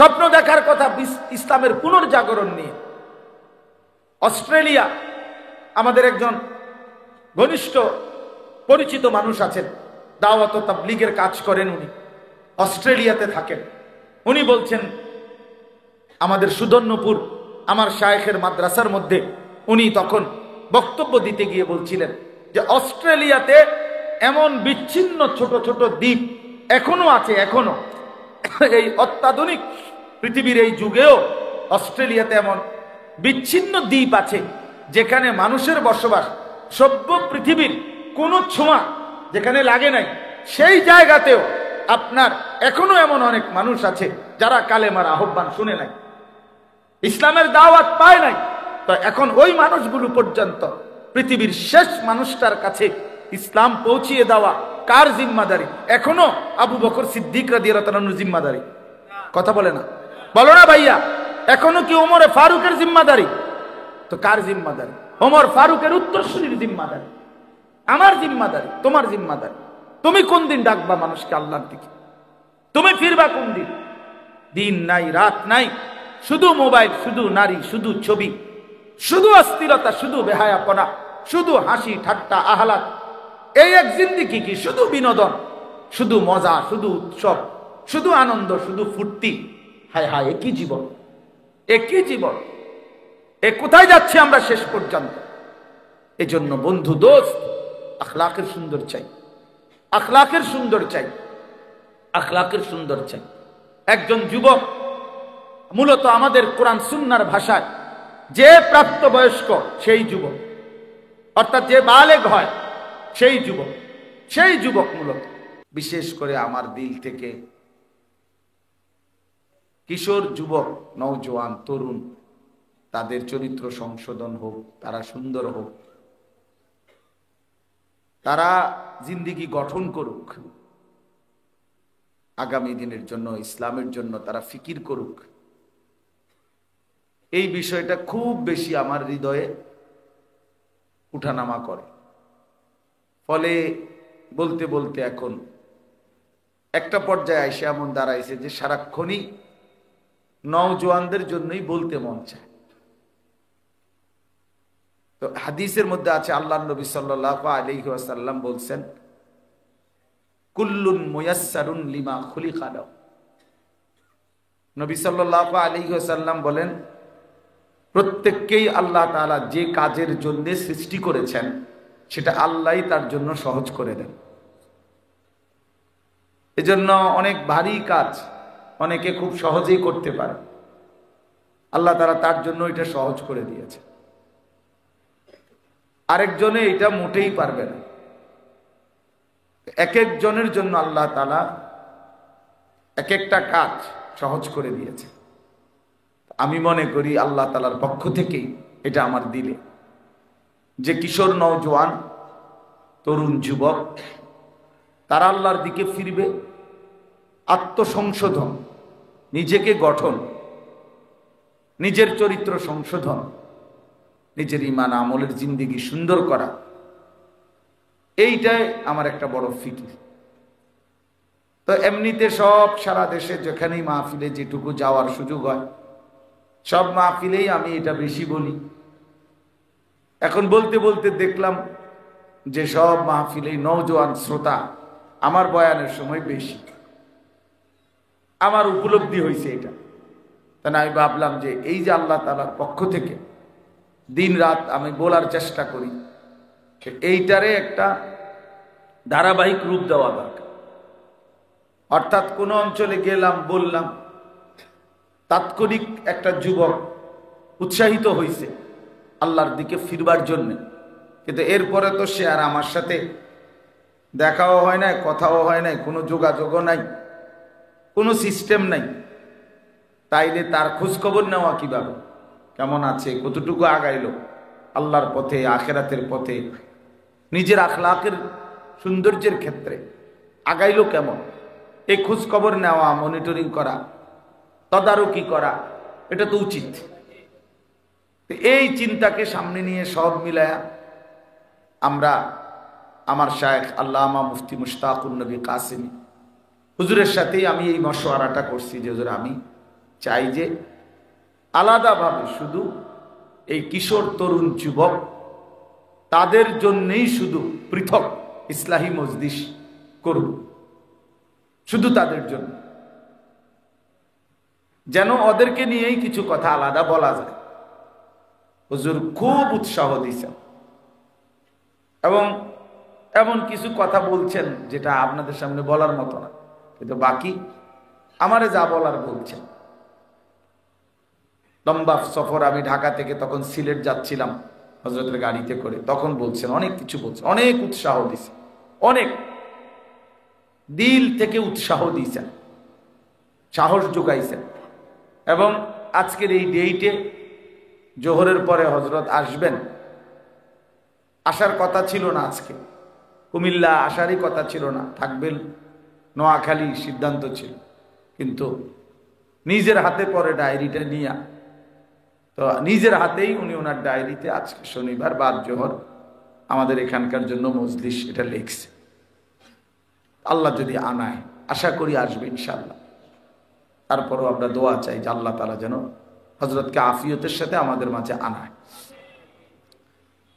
স্বপ্ন দেখার কথা ইসলামের পুনর্জাগরণ নিয়ে। অস্ট্রেলিয়া, আমাদের একজন ঘনিষ্ঠ পরিচিত মানুষ আছেন, দাওয়াত ও তাবলীগের কাজ করেন, উনি অস্ট্রেলিয়াতে থাকেন। উনি বলছেন, আমাদের সুদর্ণপুর আমার শায়েখের মাদ্রাসার মধ্যে উনি তখন বক্তব্য দিতে গিয়ে বলছিলেন যে অস্ট্রেলিয়াতে এমন বিচ্ছিন্ন ছোট ছোট দ্বীপ এখনো আছে, এখনো এই অত্যাধুনিক পৃথিবীর এই যুগেও অস্ট্রেলিয়াতে এমন বিচ্ছিন্ন দ্বীপ আছে যেখানে মানুষের বসবাস সভ্য পৃথিবীর কোনো ছোঁয়া যেখানে লাগে নাই, সেই জায়গাতেও আপনার এখনো এমন অনেক মানুষ আছে যারা কালেমার আহ্বান শুনে নাই, ইসলামের দাওয়াত পায় নাই। তো এখন ওই মানুষগুলো পর্যন্ত পৃথিবীর শেষ মানুষটার কাছে ইসলাম পৌঁছিয়ে দেওয়া কার জিম্মাদারি? এখনো আবু বকর সিদ্দিক রাদিয়াল্লাহু আনহুর জিম্মাদারি। কথা বলে না, বলো না ভাইয়া, এখনো কি ওমরে ফারুকের জিম্মাদারি? তো কার জিম্মাদারি? ওমর ফারুকের উত্তরসূরির জিম্মাদারি, আমার জিম্মাদারি, তোমার জিম্মাদারি। তুমি কোন দিন ডাকবা মানুষকে আল্লাহর দিকে? তুমি ফিরবা কোন দিন? দিন নাই, রাত নাই, শুধু মোবাইল, শুধু নারী, শুধু ছবি, শুধু অস্থিরতা, শুধু বেহায়াপনা, শুধু হাসি ঠাট্টা আহ্লাদ। এই এক জিন্দেগি কি? শুধু বিনোদন, শুধু মজা, শুধু উৎসব, শুধু আনন্দ, শুধু ফুর্তি। হায় হায়, একই জীবন, একই জীবন। এ কোথায় যাচ্ছে আমরা শেষ পর্যন্ত? এজন্য বন্ধু, দোস্ত, আখলাকের সুন্দর চাই, আখলাকের সুন্দর চাই, আখলাকের সুন্দর চাই। একজন যুবক, মূলত আমাদের কোরআন সুন্নাহর ভাষায় যে প্রাপ্তবয়স্ক সেই যুবক, অর্থাৎ যে বালেগ হয় সেই যুবক, সেই যুবক মূলত। বিশেষ করে আমার দিল থেকে কিশোর যুবক, নওজোয়ান, তরুণ, তাদের চরিত্র সংশোধন হোক, তারা সুন্দর হোক, তারা জিন্দেগি গঠন করুক, আগামী দিনের জন্য, ইসলামের জন্য তারা ফিকির করুক। এই বিষয়টা খুব বেশি আমার হৃদয়ে উঠানামা করে। ফলে বলতে বলতে এখন একটা পর্যায়ে এসে এমন দাঁড়াইছে যে সারাক্ষণই নওজোয়ানদের জন্যই বলতে মন চায়। তো হাদিসের মধ্যে আছে, আল্লাহর নবী সাল্লাল্লাহু আলাইহি ওয়াসাল্লাম বলছেন, কুল্লুন মুয়াসসারুন লিমা খুলিকা লাহু। নবী সাল্লাল্লাহু আলাইহি ওয়াসাল্লাম বলেন, প্রত্যেককেই আল্লাহ তাআলা যে কাজের জন্য সৃষ্টি করেছেন সেটা আল্লাহই তার জন্য সহজ করে দেন। এজন্য অনেক ভারী কাজ অনেকে খুব সহজেই করতে পারে, আল্লাহ তাআলা তার জন্য এটা সহজ করে দিয়েছে। আরেকজনে এটা মোটেই পারবে না। এক একজনের জন্য আল্লাহ তাআলা এক একটা কাজ সহজ করে দিয়েছে। আমি মনে করি আল্লাহ তাআলার পক্ষ থেকেই এটা আমার দিলে, যে কিশোর, নওজোয়ান, তরুণ, যুবক তারা আল্লাহর দিকে ফিরবে, আত্মসংশোধন, নিজেকে গঠন, নিজের চরিত্র সংশোধন, নিজের ঈমান আমলের জিন্দেগি সুন্দর করা, এইটাই আমার একটা বড় ফিকির। তো এমনিতে সব সারা দেশে যেখানেই মাহফিলে যেটুকু যাওয়ার সুযোগ হয়, সব মাহফিলেই আমি এটা বেশি বলি। এখন বলতে বলতে দেখলাম যে সব মাহফিলেই নওজোয়ান শ্রোতা আমার বয়ানের সময় বেশি। আমার উপলব্ধি হয়েছে এটা। তাই আমি ভাবলাম যে এই যে আল্লাহ তাআলার পক্ষ থেকে দিন রাত আমি বলার চেষ্টা করি, এইটারে একটা ধারাবাহিক রূপ দেওয়া দরকার। অর্থাৎ কোন অঞ্চলে গেলাম, বললাম, তাৎক্ষণিক একটা যুবক উৎসাহিত হয়েছে আল্লাহর দিকে ফিরবার জন্য, কিন্তু এরপরে তো সে আর আমার সাথে দেখাও হয় না, কথাও হয় না, কোনো যোগাযোগও নাই, কোনো সিস্টেম নাই। তাইলে তার খোঁজ খবর নেওয়া কিভাবে, কেমন আছে, কতটুকু আগাইলো আল্লাহর পথে, আখেরাতের পথে, নিজের আখলাকের সৌন্দর্যের ক্ষেত্রে আগাইলো কেমন, এই খোঁজ খবর নেওয়া, মনিটরিং করা, তদারকি করা, এটা তো উচিত। এই চিন্তাকে সামনে নিয়ে সব মিলায়া আমরা আমার শায়েখ আল্লামা মুফতি মুশতাকুন নবী কাসেমী হুজুরের সাথেই আমি এই মশওয়ারাটা করছি যে হুজুর আমি চাই যে আলাদাভাবে শুধু এই কিশোর তরুণ যুবক তাদের জন্যই শুধু পৃথক ইসলাহি মজলিস করব, শুধু তাদের জন্য, যেন ওদেরকে নিয়েই কিছু কথা আলাদা বলা যায়। হুজুর খুব উৎসাহ দিয়েছেন এবং এমন কিছু কথা বলছেন যেটা আপনাদের সামনে বলার মতো না, কিন্তু বাকি আমারে যা বলার বলছেন। লম্বা সফর, আমি ঢাকা থেকে তখন সিলেট যাচ্ছিলাম হযরতের গাড়িতে করে, তখন বলছেন অনেক কিছু, বলছেন অনেক উৎসাহ দিয়েছেন, অনেক দিল থেকে উৎসাহ দিয়েছেন, সাহস যোগাইছেন। এবং আজকের এই ডেটে জোহরের পরে হযরত আসবেন, আসার কথা ছিল না, আজকে কুমিল্লা আসারই কথা ছিল না, থাকবেন নোয়াখালী সিদ্ধান্ত ছিল, কিন্তু নিজের হাতে পরে ডায়েরিটা নিয়ে, তো নিজের হাতেই উনি ওনার ডায়েরিতে আজকে শনিবার বাদ জোহর আমাদের এখানকার জন্য মজলিস এটা লিখছে। আল্লাহ যদি আনায়, আশা করি আসবে ইনশাআল্লাহ। তারপরও আমরা দোয়া চাই যে আল্লাহ তাআলা যেন হযরতকে আফিয়তের সাথে আমাদের মাঝে আনায়।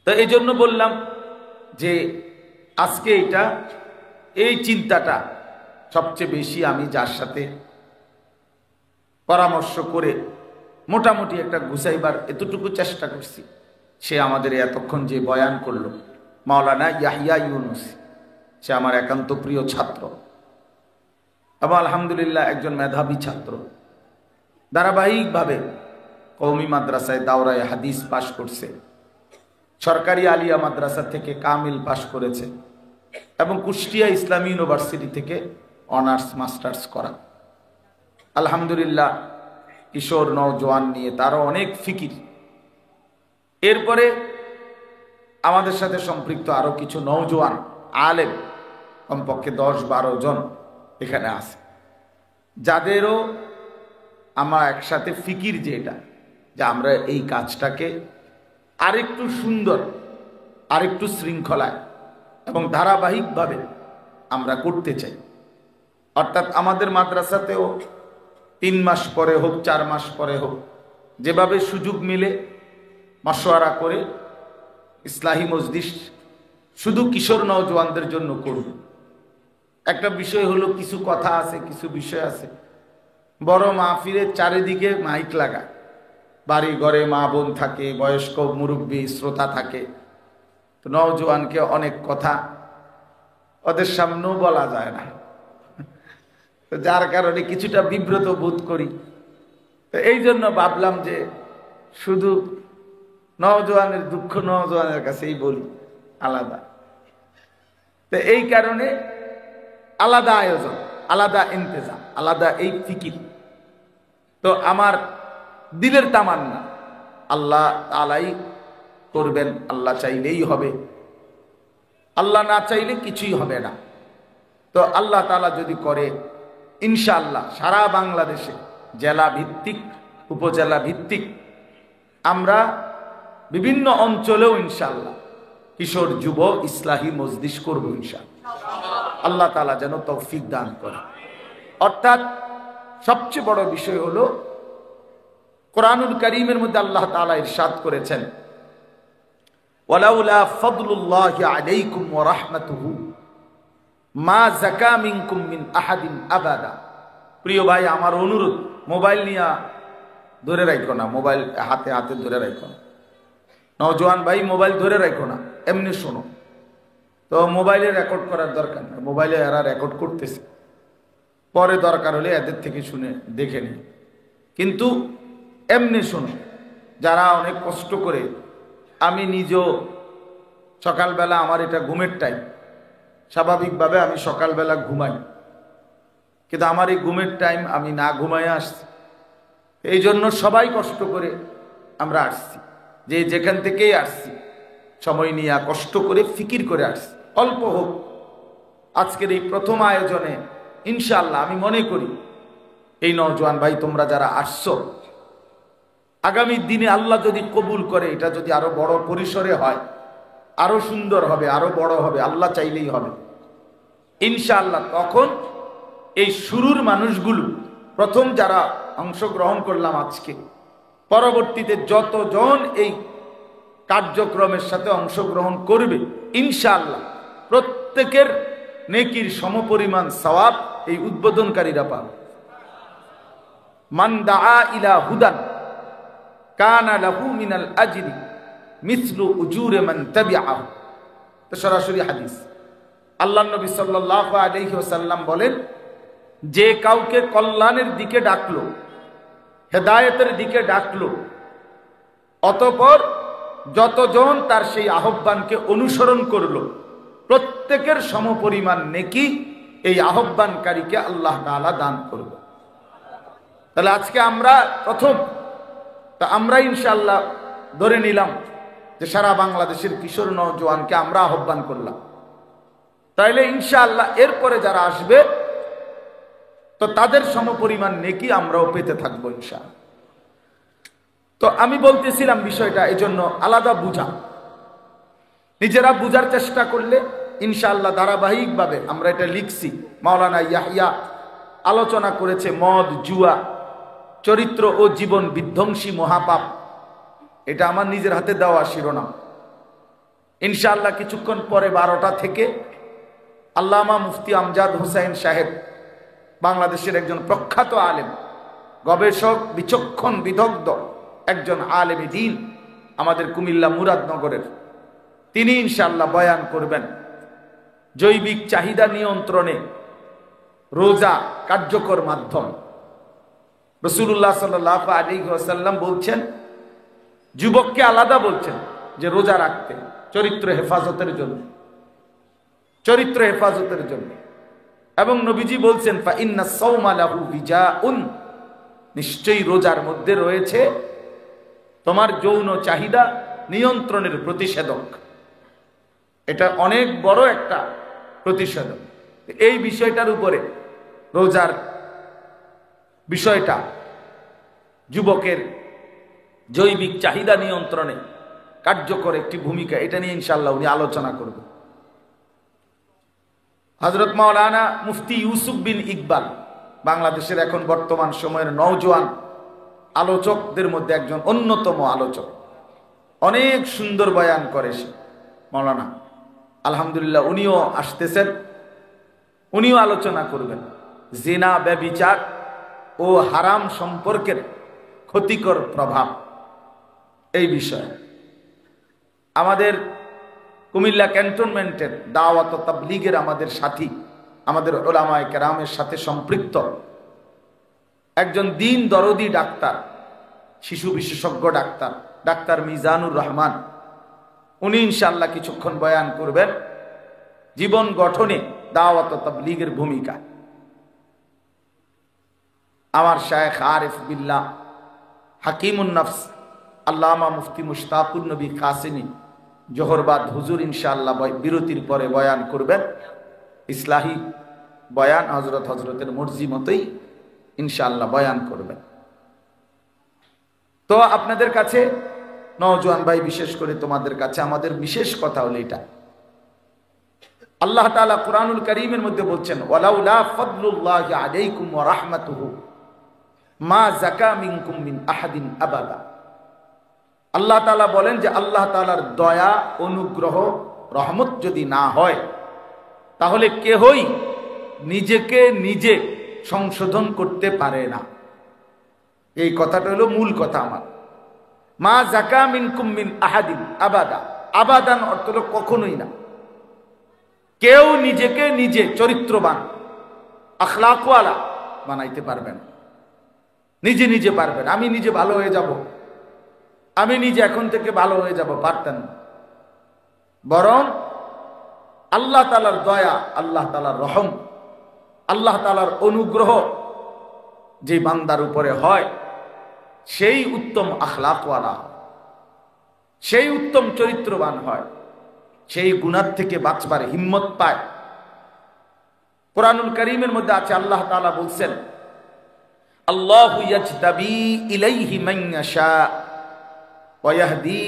তো এই জন্য বললাম যে আজকে এই চিন্তাটা সবচেয়ে বেশি আমি যার সাথে পরামর্শ করে মোটামুটি একটা গুছাইবার এতটুকু চেষ্টা করছি, সে আমাদের এতক্ষণ যে বয়ান করলো মাওলানা ইয়াহিয়া ইউনুস, সে আমার একান্ত প্রিয় ছাত্র এবং আলহামদুলিল্লাহ একজন মেধাবী ছাত্র। ধারাবাহিকভাবে কওমি মাদ্রাসায় দাওরায়ে হাদিস পাশ করছে, সরকারি আলিয়া মাদ্রাসা থেকে কামিল পাশ করেছে এবং কুষ্টিয়া ইসলামী ইউনিভার্সিটি থেকে অনার্স মাস্টার্স করা। আলহামদুলিল্লাহ কিশোর নওজোয়ান নিয়ে তারও অনেক ফিকির। এরপরে আমাদের সাথে সম্পৃক্ত আরো কিছু নওজোয়ান আলেম, কমপক্ষে 10-12 জন এখানে আছে, যাদেরও আমার একসাথে ফিকির যে এটা, যে আমরা এই কাজটাকে আরেকটু সুন্দর, আরেকটু শৃঙ্খলায় এবং ধারাবাহিকভাবে আমরা করতে চাই। অর্থাৎ আমাদের মাদ্রাসাতেও 3 মাস পরে হোক, 4 মাস পরে হোক, যেভাবে সুযোগ মিলে মাশওয়ারা করে ইসলাহি মজলিস শুধু কিশোর নওজোয়ানদের জন্য করব। একটা বিষয় হলো, কিছু কথা আছে, কিছু বিষয় আছে, বড় মাহফিলের চারিদিকে মাইক লাগায়, বাড়ি ঘরে মা বোন থাকে, বয়স্ক মুরব্বী শ্রোতা থাকে, তো নওজোয়ানকে অনেক কথা ওদের সামনেও বলা যায় না, তো যার কারণে কিছুটা বিব্রত বোধ করি। তো এই জন্য ভাবলাম যে শুধু নওজোয়ানের দুঃখ নওজোয়ানের কাছেই বলি, আলাদা। তো এই কারণে আলাদা আয়োজন, আলাদা ইন্তেজাম, আলাদা এই ফিকির। তো আমার দিলের তামান্না আল্লাহ তাআলাই করবেন, আল্লাহ চাইলেই হবে, আল্লাহ না চাইলে কিছুই হবে না। তো আল্লাহ তাআলা যদি করে, ইনশাআল্লাহ সারা বাংলাদেশে জেলা ভিত্তিক, উপজেলা ভিত্তিক, আমরা বিভিন্ন অঞ্চলেও ইনশাআল্লাহ কিশোর যুব ইসলাহি মজলিস করব ইনশাআল্লাহ। আল্লাহ তাআলা যেন তৌফিক দান করে। অর্থাৎ সবচেয়ে বড় বিষয় হলো, কোরআনুল কারীমের মধ্যে আল্লাহ তাআলা ইরশাদ করেছেন, ওয়ালাউলা ফাদলুল্লাহি আলাইকুম ওয়া রাহমাতুহু মা যাকা মিনকুম মিন আহাদিন আবাদা। প্রিয় ভাই, আমার অনুরোধ, মোবাইল নিয়ে ধরে রাখো না, মোবাইল হাতে হাতে ধরে রাখো না। নওজোয়ান ভাই, মোবাইল ধরে রাখো না, এমনি শোনো। তো মোবাইলে রেকর্ড করার দরকার নেই, মোবাইলে এরা রেকর্ড করতেছে, পরে দরকার হলে এদের থেকে শুনে দেখে নি, কিন্তু এমনি শোনো। যারা অনেক কষ্ট করে, আমি নিজেও সকালবেলা, আমার এটা ঘুমের টাইম, স্বাভাবিকভাবে আমি সকালবেলা ঘুমাই, কিন্তু আমার এই ঘুমের টাইম আমি না ঘুমাই আসছি। এই জন্য সবাই কষ্ট করে আমরা আসছি, যে যেখান থেকেই আসছি সময় নিয়ে কষ্ট করে ফিকির করে আসছি, অল্প হোক। আজকের এই প্রথম আয়োজনে ইনশাআল্লাহ আমি মনে করি এই নওজোয়ান ভাই তোমরা যারা আসছো, আগামী দিনে আল্লাহ যদি কবুল করে, এটা যদি আরো বড় পরিসরে হয়, আরো সুন্দর হবে, আরো বড় হবে, আল্লাহ চাইলেই হবে ইনশাআল্লাহ। তখন এই শুরুর মানুষগুলো, প্রথম যারা অংশগ্রহণ করলাম আজকে, পরবর্তীতে যতজন এই কার্যক্রমের সাথে অংশগ্রহণ করবে ইনশাআল্লাহ প্রত্যেকের নেকির সমপরিমাণ সওয়াব এই উদ্বোধনকারীরা পাবে। মান দাআ ইলা হুদান কানা লাহু মিনাল আজরি মিসলু উজুরি মান তাবিআহু। তো সরাসরি হাদিস, আল্লাহর নবী সাল্লাল্লাহু আলাইহি ওয়াসাল্লাম বলেন, যে কাউকে কল্যাণের দিকে ডাকলো, হেদায়েতের দিকে ডাকলো, অতঃপর যতজন তার সেই আহ্বানকে অনুসরণ করলো, প্রত্যেকের সমপরিমাণ নেকি এই আহ্বানকারীকে আল্লাহ তাআলা দান করবে। তাহলে আজকে আমরা প্রথম আমরা ইনশাআল্লাহ ধরে নিলাম যে সারা বাংলাদেশের কিশোর নওজোয়ানকে আমরা আহ্বান করলাম, তাইলে ইনশাআল্লাহ এরপরে যারা আসবে তো তাদের সমপরিমাণ নেকি আমরাও পেতে থাকবো ইনশাআল্লাহ। তো আমি বলতেছিলাম বিষয়টা এজন্য আলাদা বুঝা, নিজেরা বুঝার চেষ্টা করলে ইনশাআল্লাহ ধারাবাহিকভাবে আমরা এটা লিখছি। মাওলানা ইয়াহইয়া আলোচনা করেছে মদ, জুয়া, চরিত্র ও জীবন বিধ্বংসী মহাপাপ। এটা আমার নিজের হাতে দেওয়া শিরোনাম। ইনশাআল্লাহ কিছুক্ষণ পরে 12টা থেকে আল্লামা মুফতি আমজাদ হুসাইন সাহেব, বাংলাদেশের একজন প্রখ্যাত আলেম, গবেষক, বিচক্ষণ, বিদগ্ধ একজন আলেমে দ্বীন, আমাদের কুমিল্লা মুরাদনগরের, তিনি ইনশাআল্লাহ বয়ান করবেন জৈবিক চাহিদা নিয়ন্ত্রণে রোজা কার্যকর মাধ্যম। রাসূলুল্লাহ সাল্লাল্লাহু আলাইহি ওয়াসাল্লাম বলছেন, যুবককে আলাদা বলছেন যে রোজা রাখতে, চরিত্র হেফাজতের জন্য, চরিত্র হেফাজতের জন্য। এবং নবীজি বলছেন ফা ইন্নাস সাওমা লাহু বিজাউন, নিশ্চয়ই রোজার মধ্যে রয়েছে তোমার যৌন চাহিদা নিয়ন্ত্রণের প্রতিষেধক। এটা অনেক বড় একটা প্রতিষেধক। এই বিষয়টার উপরে রোজার বিষয়টা, যুবকের জৈবিক চাহিদা নিয়ন্ত্রণে কার্যকর একটি ভূমিকা, এটা নিয়ে ইনশাআল্লাহ উনি আলোচনা করবেন। হযরত মাওলানা মুফতি ইউসুফ বিন ইকবাল, বাংলাদেশের এখন বর্তমান সময়ের নওজোয়ান আলোচকদের মধ্যে একজন অন্যতম আলোচক, অনেক সুন্দর বয়ান করে সে মাওলানা, আলহামদুলিল্লাহ উনিও আসতেছেন, উনিও আলোচনা করবেন জিনা, ব্যভিচার ও হারাম সম্পর্কের ক্ষতিকর প্রভাব এই বিষয়ে। আমাদের কুমিল্লা ক্যান্টনমেন্টের দাওয়াত ও তাবলীগের আমাদের সাথী, আমাদের উলামায়ে কেরামের সাথে সম্পৃক্ত একজন দ্বীন দরদি ডাক্তার, শিশু বিশেষজ্ঞ ডাক্তার, ডাক্তার মিজানুর রহমান, উনি ইনশাআল্লাহ কিছুক্ষণ বয়ান করবেন জীবন গঠনে দাওয়াত ও তাবলীগের ভূমিকা। আমার শায়েখ আরিফ বিল্লাহ হাকিমুন নফস আল্লামা মুফতি মুশতাকুর নবী কাসিমি জোহরবাদ হুজুর ইনশাআল্লাহ বিরতির পরে বয়ান করবেন, ইসলাহি বয়ান, হজরতের মর্জি মতোই ইনশাআল্লাহ বয়ান করবেন। তো আপনাদের কাছে নওজোয়ান ভাই, বিশেষ করে তোমাদের কাছে আমাদের বিশেষ কথা হলো এটা, আল্লাহ তাআলা কুরআনুল কারীমের মধ্যে বলছেন ওয়ালাউলা ফাদলুল্লাহি আলাইকুম ওয়া রাহমাতুহু মা যাকা মিনকুম মিন আহাদিন আবাদা। আল্লাহ তাআলা বলেন যে আল্লাহ তাআলার দয়া, অনুগ্রহ, রহমত যদি না হয় তাহলে কেহই নিজেকে নিজে সংশোধন করতে পারে না। এই কথাটা হলো মূল কথা আমার। মা যাকা মিনকুম মিন আহাদিন আবাদা, আবাদান অর্থ হলো কখনোই না। কেউ নিজেকে নিজে চরিত্রবান, আখলাকওয়ালা বানাইতে পারবে না, নিজে নিজে পারবেন। আমি নিজে ভালো হয়ে যাব, আমি নিজে এখন থেকে ভালো হয়ে যাব, পারতেন না। বরং আল্লাহ তাআলার দয়া, আল্লাহ তাআলার রহম, আল্লাহ তাআলার অনুগ্রহ যে বান্দার উপরে হয় সেই উত্তম আখলাকওয়ালা, সেই উত্তম চরিত্রবান হয়, সেই গুনাহ থেকে বাঁচবার হিম্মত পায়। কুরআনুল কারীমের মধ্যে আছে আল্লাহ তাআলা বলছেন আল্লাহু ইয়াজতাবি ইলাইহি মান ইয়াশা ওয়া ইয়াহদি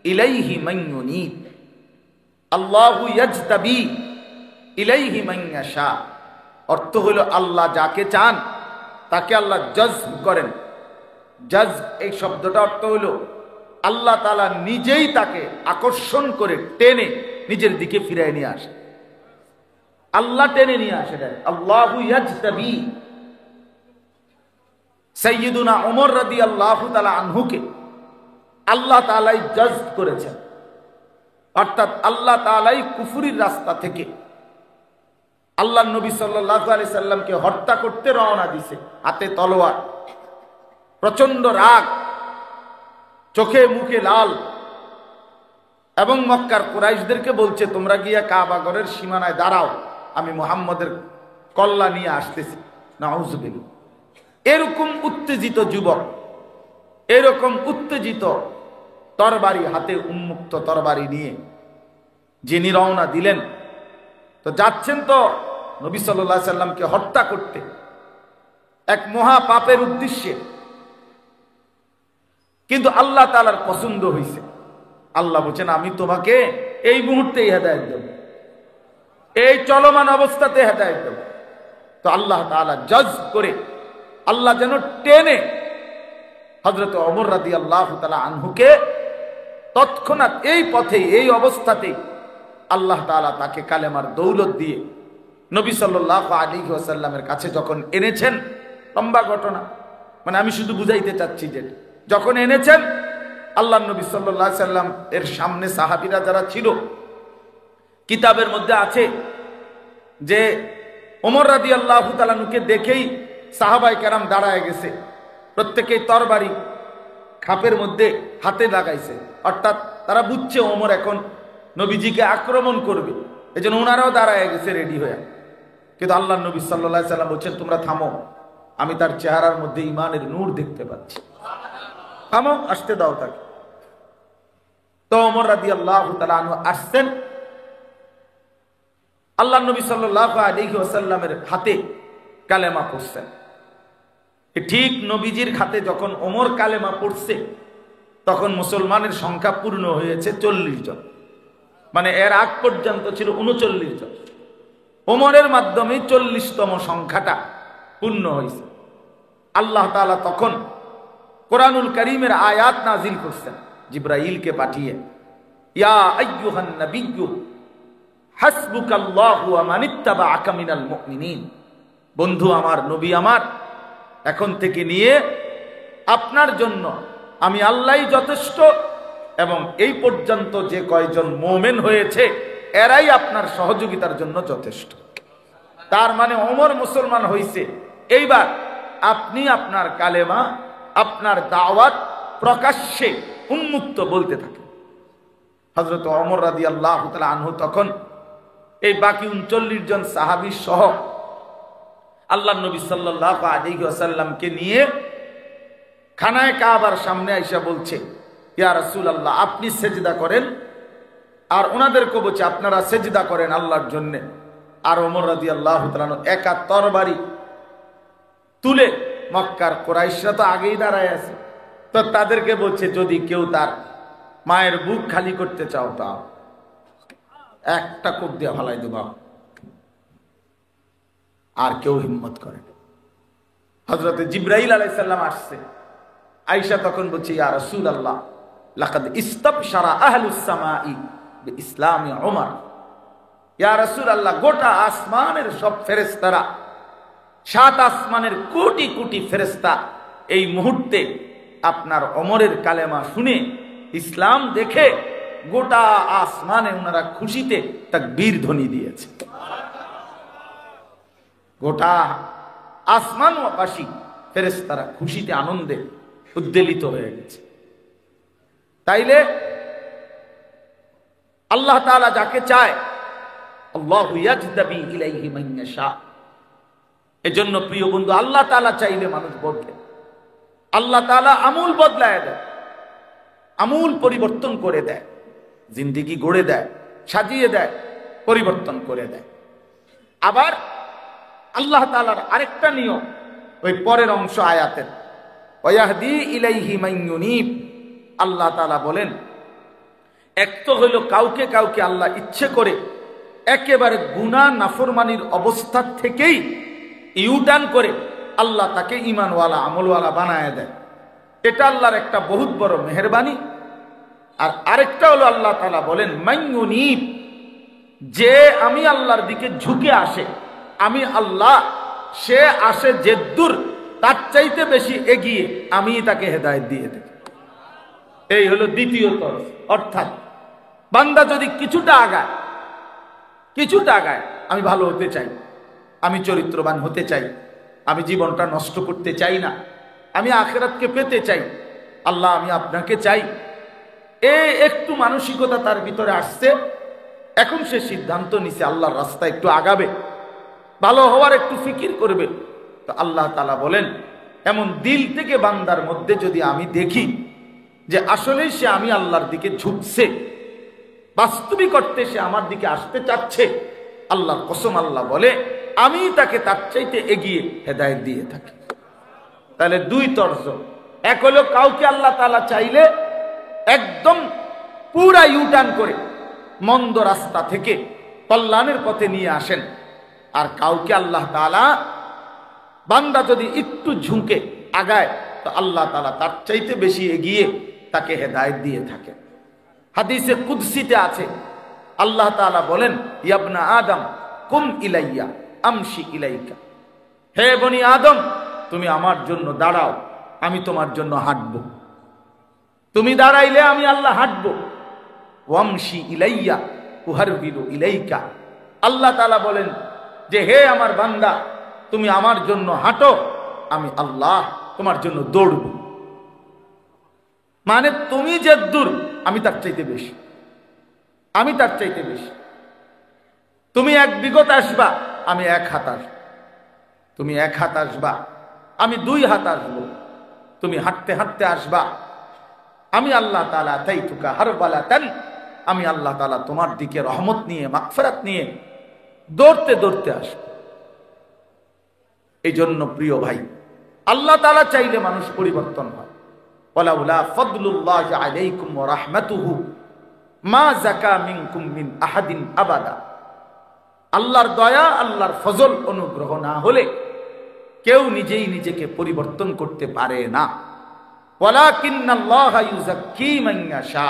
ইলাইহি মান ইউনীব। আল্লাহু ইয়াজতাবি ইলাইহি মান ইয়াশা অর্থ হলো আল্লাহ যাকে চান তাকে আল্লাহ জজ্ব করেন। জজ্ব এই শব্দটা অর্থ হলো আল্লাহ তাআলা নিজেই তাকে আকর্ষণ করে টেনে নিজের দিকে ফিরিয়ে নিয়ে আসে। আল্লাহ টেনে নিয়ে আসে। আল্লাহু ইয়াজতাবি। সাইয়্যিদুনা ওমর রাদিয়াল্লাহু তাআলা আনহুকে আল্লাহ তাআলাই জজ্ব করেছেন, অর্থাৎ আল্লাহ তাআলাই কুফরির রাস্তা থেকে আল্লাহ নবী সাল্লাল্লাহু আলাইহি সাল্লামকে হত্যা করতে রওনা দিছে, হাতে তলোয়ার, প্রচন্ড রাগ, চোখে মুখে লাল, এবং মক্কার কুরাইশদেরকে বলছে তোমরা গিয়া কাবা ঘরের সীমানায় দাঁড়াও, আমি মুহাম্মদের কল্লা নিয়ে আসতেছি। নাউযুবিল্লাহ। এরকম উত্তেজিত যুবক, এরকম উত্তেজিত তরবারি হাতে, উন্মুক্ত তরবারি নিয়ে যিনি রওনা দিলেন, তো যাচ্ছেন তো নবী সাল্লাল্লাহু আলাইহি সাল্লামকে হত্যা করতে, এক মহা পাপের উদ্দেশ্যে। কিন্তু আল্লাহ তাআলার পছন্দ হয়েছে। আল্লাহ বলছেন আমি তোমাকে এই মুহূর্তেই হেদায়েত দেব, এই চলমান অবস্থাতে হেদায়েত দেব। তো আল্লাহ তাআলা জজ্ব করে আল্লাহ যেন টেনে হযরত ওমর রাদিয়াল্লাহু তাআলা আনহুকে তৎক্ষণাৎ এই পথে, এই অবস্থাতে আল্লাহ তাআলা তাকে কালেমার দৌলত দিয়ে নবী সাল্লাল্লাহু আলাইহি ওয়াসাল্লামের কাছে যখন এনেছেন, লম্বা ঘটনা, মানে আমি শুধু বুঝাইতে চাচ্ছি যে যখন এনেছেন আল্লাহ নবী সাল্লাল্লাহু আলাইহি সাল্লাম এর সামনে সাহাবীরা যারা ছিল, কিতাবের মধ্যে আছে যে ওমর রাদিয়াল্লাহু তাআলা আনহুকে দেখেই সাহাবায়ে কেরাম দাঁড়ায় গেছে, প্রত্যেকেই তরবারি খাপের মধ্যে হাতে লাগাইছে, অর্থাৎ তারা বুঝছে ওমর এখন নবীজিকে আক্রমণ করবে, এজন্য ওনারাও দাঁড়ায় গেছে রেডি হয়ে। কিন্তু আল্লাহ নবী সাল্লাল্লাহু আলাইহি সাল্লাম বলছেন তোমরা থামো, আমি তার চেহারার মধ্যে ঈমানের নূর দেখতে পাচ্ছি, থামো, আসতে দাও তাকে। তো ওমর রাদিয়াল্লাহু তাআলা আনহু আসছেন, আল্লাহ নবী সাল্লাল্লাহু আলাইহি ওয়াসাল্লামের হাতে কালেমা পড়ছেন। ঠিক নবীজির হাতে যখন ওমর কালেমা পড়ছে, তখন মুসলমানের সংখ্যা পূর্ণ হয়েছে 40 জন, মানে এর আগ পর্যন্ত ছিল 39 জন। ওমরের মাধ্যমে 40তম সংখ্যাটা পূর্ণ হয়েছে। আল্লাহ তাআলা তখন কোরআনুল কারীমের আয়াত নাজিল করছেন জিবরাইলকে পাঠিয়ে, ইয়া আইয়ুহান নাবিয়্যু হাসবুকাল্লাহু ওয়া মানিত্তাবাআকা মিনাল মুমিনিন। বন্ধু আমার, নবী আমার, এখন থেকে নিয়ে আপনার জন্য আমি আল্লাহই যথেষ্ট, এবং এই পর্যন্ত যে কয়জন মুমিন হয়েছে এরাই আপনার সহযোগিতার জন্য যথেষ্ট। তার মানে ওমর মুসলমান হইছে, এইবার আপনি আপনার কালেমা, আপনার দাওয়াত প্রকাশ্যে উন্মুক্ত বলতে থাকেন। হযরত ওমর রাদিয়াল্লাহু তাআলা আনহু তখন এই বাকি 39 জন সাহাবী সহ আল্লাহ নবী সাল্লাল্লাহু আলাইহি ওয়াসাল্লামকে নিয়ে খানায়ে কাবার সামনে আইসা বলছে, ইয়া রাসূলুল্লাহ আপনি সেজদা করেন, আর ওনাদেরকে বলছে আপনারা সেজদা করেন আল্লাহর জন্য। আর ওমর রাদিয়াল্লাহু তাআলা একা তরবারি তুলে, মক্কার কুরাইশরা তো আগেই দাঁড়ায় আছে, তো তাদেরকে বলছে যদি কেউ তার মায়ের বুক খালি করতে চাও তাও একটা কোপ দিয়ে ফালাই দেব। আর কেউ হিম্মত করে না। হযরত জিবরাইল আলাইহিস সালাম আসছে, আয়েশা তখন বলছে ইয়া রাসূলুল্লাহ লাকাদ ইস্তাবশারা আহলুস সামাই বিইসলামি ওমর। ইয়া রাসূলুল্লাহ গোটা আসমানের সব ফেরেশতারা, 7 আসমানের কোটি কোটি ফেরেশতা এই মুহূর্তে আপনার ওমরের কালেমা শুনে, ইসলাম দেখে গোটা আসমানে ওনারা খুশিতে তাকবীর ধ্বনি দিয়েছে। গোটা আসমানবাসী ফেরেশতারা খুশিতে আনন্দে উদ্বেলিত হয়ে গেছে। তাইলে আল্লাহ তাআলা যাকে চায় আল্লাহু ইয়াজতাবি ইলাইহি মান ইয়াশা। এজন্য প্রিয় বন্ধু, আল্লাহ তাআলা চাইলে মানুষ বদলে, আল্লাহ তাআলা আমূল বদলায় দেয়, আমূল পরিবর্তন করে দেয়, জিন্দেগি গড়ে দেয়, সাজিয়ে দেয়, পরিবর্তন করে দেয়। আবার আল্লাহ তাআলার আরেকটা নিয়ম ওই পরের অংশ আয়াতের, ওয়াহদি ইলাইহি মান ইউনিব। আল্লাহ তাআলা বলেন, এক তো হইল কাউকে কাউকে আল্লাহ ইচ্ছে করে একেবারে গুনাহ নাফরমানির অবস্থা থেকেই ইউটার্ন করে আল্লাহ তাকে ঈমানওয়ালা আমলওয়ালা বানায় দেয়। এটা আল্লাহর একটা বহুত বড় মেহেরবানি। আর আরেকটা হলো আল্লাহ তাআলা বলেন মাইয়ুনিব, যে আমি আল্লাহর দিকে ঝুঁকে আসে, আমি আল্লাহ সে আসে যেদ্দুর, তার চাইতে বেশি এগিয়ে আমি তাকে হেদায়েত দিয়ে দেব। এই হলো দ্বিতীয় তরফ। অর্থাৎ বান্দা যদি কিছুটা আগায়, আমি ভালো হতে চাই, আমি চরিত্রবান হতে চাই, আমি জীবনটা নষ্ট করতে চাই না, আমি আখিরাতকে পেতে চাই, আল্লাহ আমি আপনাকে চাই, এই একটু মানসিকতা তার ভিতরে আসছে। এখন সে সিদ্ধান্ত নিছে আল্লাহর রাস্তায় একটু আগাবে, ভালো হওয়ার একটু ফিকির করবে। তো আল্লাহ তাআলা বলেন এমন দিল থেকে বান্দার মধ্যে যদি আমি দেখি যে আসলেই সে আমি আল্লাহর দিকে ঝুঁকছে, বাস্তবিক অর্থে সে আমার দিকে আসতে চাচ্ছে, আল্লাহর কসম আল্লাহ বলে আমি তাকে তার চাইতে এগিয়ে হেদায়েত দিয়ে থাকি। তাহলে দুই তর্জ। এক হলো কাউকে আল্লাহ তাআলা চাইলে একদম পুরা ইউটার্ন করে মন্দ রাস্তা থেকে কল্যাণের পথে নিয়ে আসেন। আর কাউকে আল্লাহ তাআলা, বান্দা যদি একটু ঝুঁকে আগায়, তো আল্লাহ তাআলা তার চাইতে বেশি এগিয়ে তাকে হেদায়েত দিয়ে থাকে। হাদিসে কুদসিতে আছে আল্লাহ তাআলা বলেন ইয়াবনা আদম কুম ইলাইয়া আমশি ইলাইকা, হে বনি আদম তুমি আমার জন্য দাঁড়াও, আমি তোমার জন্য হাঁটবো। তুমি দাঁড়াইলে আমি আল্লাহ হাঁটবো। ওয়ামশি ইলাইয়া উহারবিলু ইলাইকা, আল্লাহ তাআলা বলেন যে হে আমার বান্দা তুমি আমার জন্য হাঁটো, আমি আল্লাহ তোমার জন্য দৌড়ব। মানে তুমি যে দূর আমি তার চাইতে বেশি, আমি তার চাইতে বেশি। তুমি 1 বিঘত আসবা, আমি 1 হাত আসবো। তুমি 1 হাত আসবা, আমি 2 হাত আসবো। তুমি হাঁটতে হাঁটতে আসবা, আমি আল্লাহ তাআলা তাইতুকা হারবালাতান, আমি আল্লাহ তাআলা তোমার দিকে রহমত নিয়ে মাগফিরাত নিয়ে দৌড়তে দৌড়তে আসবো। এই জন্য প্রিয় ভাই, আল্লাহ তাআলা চাইলে মানুষ পরিবর্তন হয়। ওয়ালাউলা ফাদলুল্লাহি আলাইকুম ওয়া রাহমাতুহু মা যাকা মিনকুম মিন আহাদিন আবাদা। আল্লাহর দয়া, আল্লাহর ফজল, অনুগ্রহ না হলে কেউ নিজেই নিজেকে পরিবর্তন করতে পারে না। ওয়ালাকিন্নাল্লাহা ইউযাক্কি মান ইয়াশা।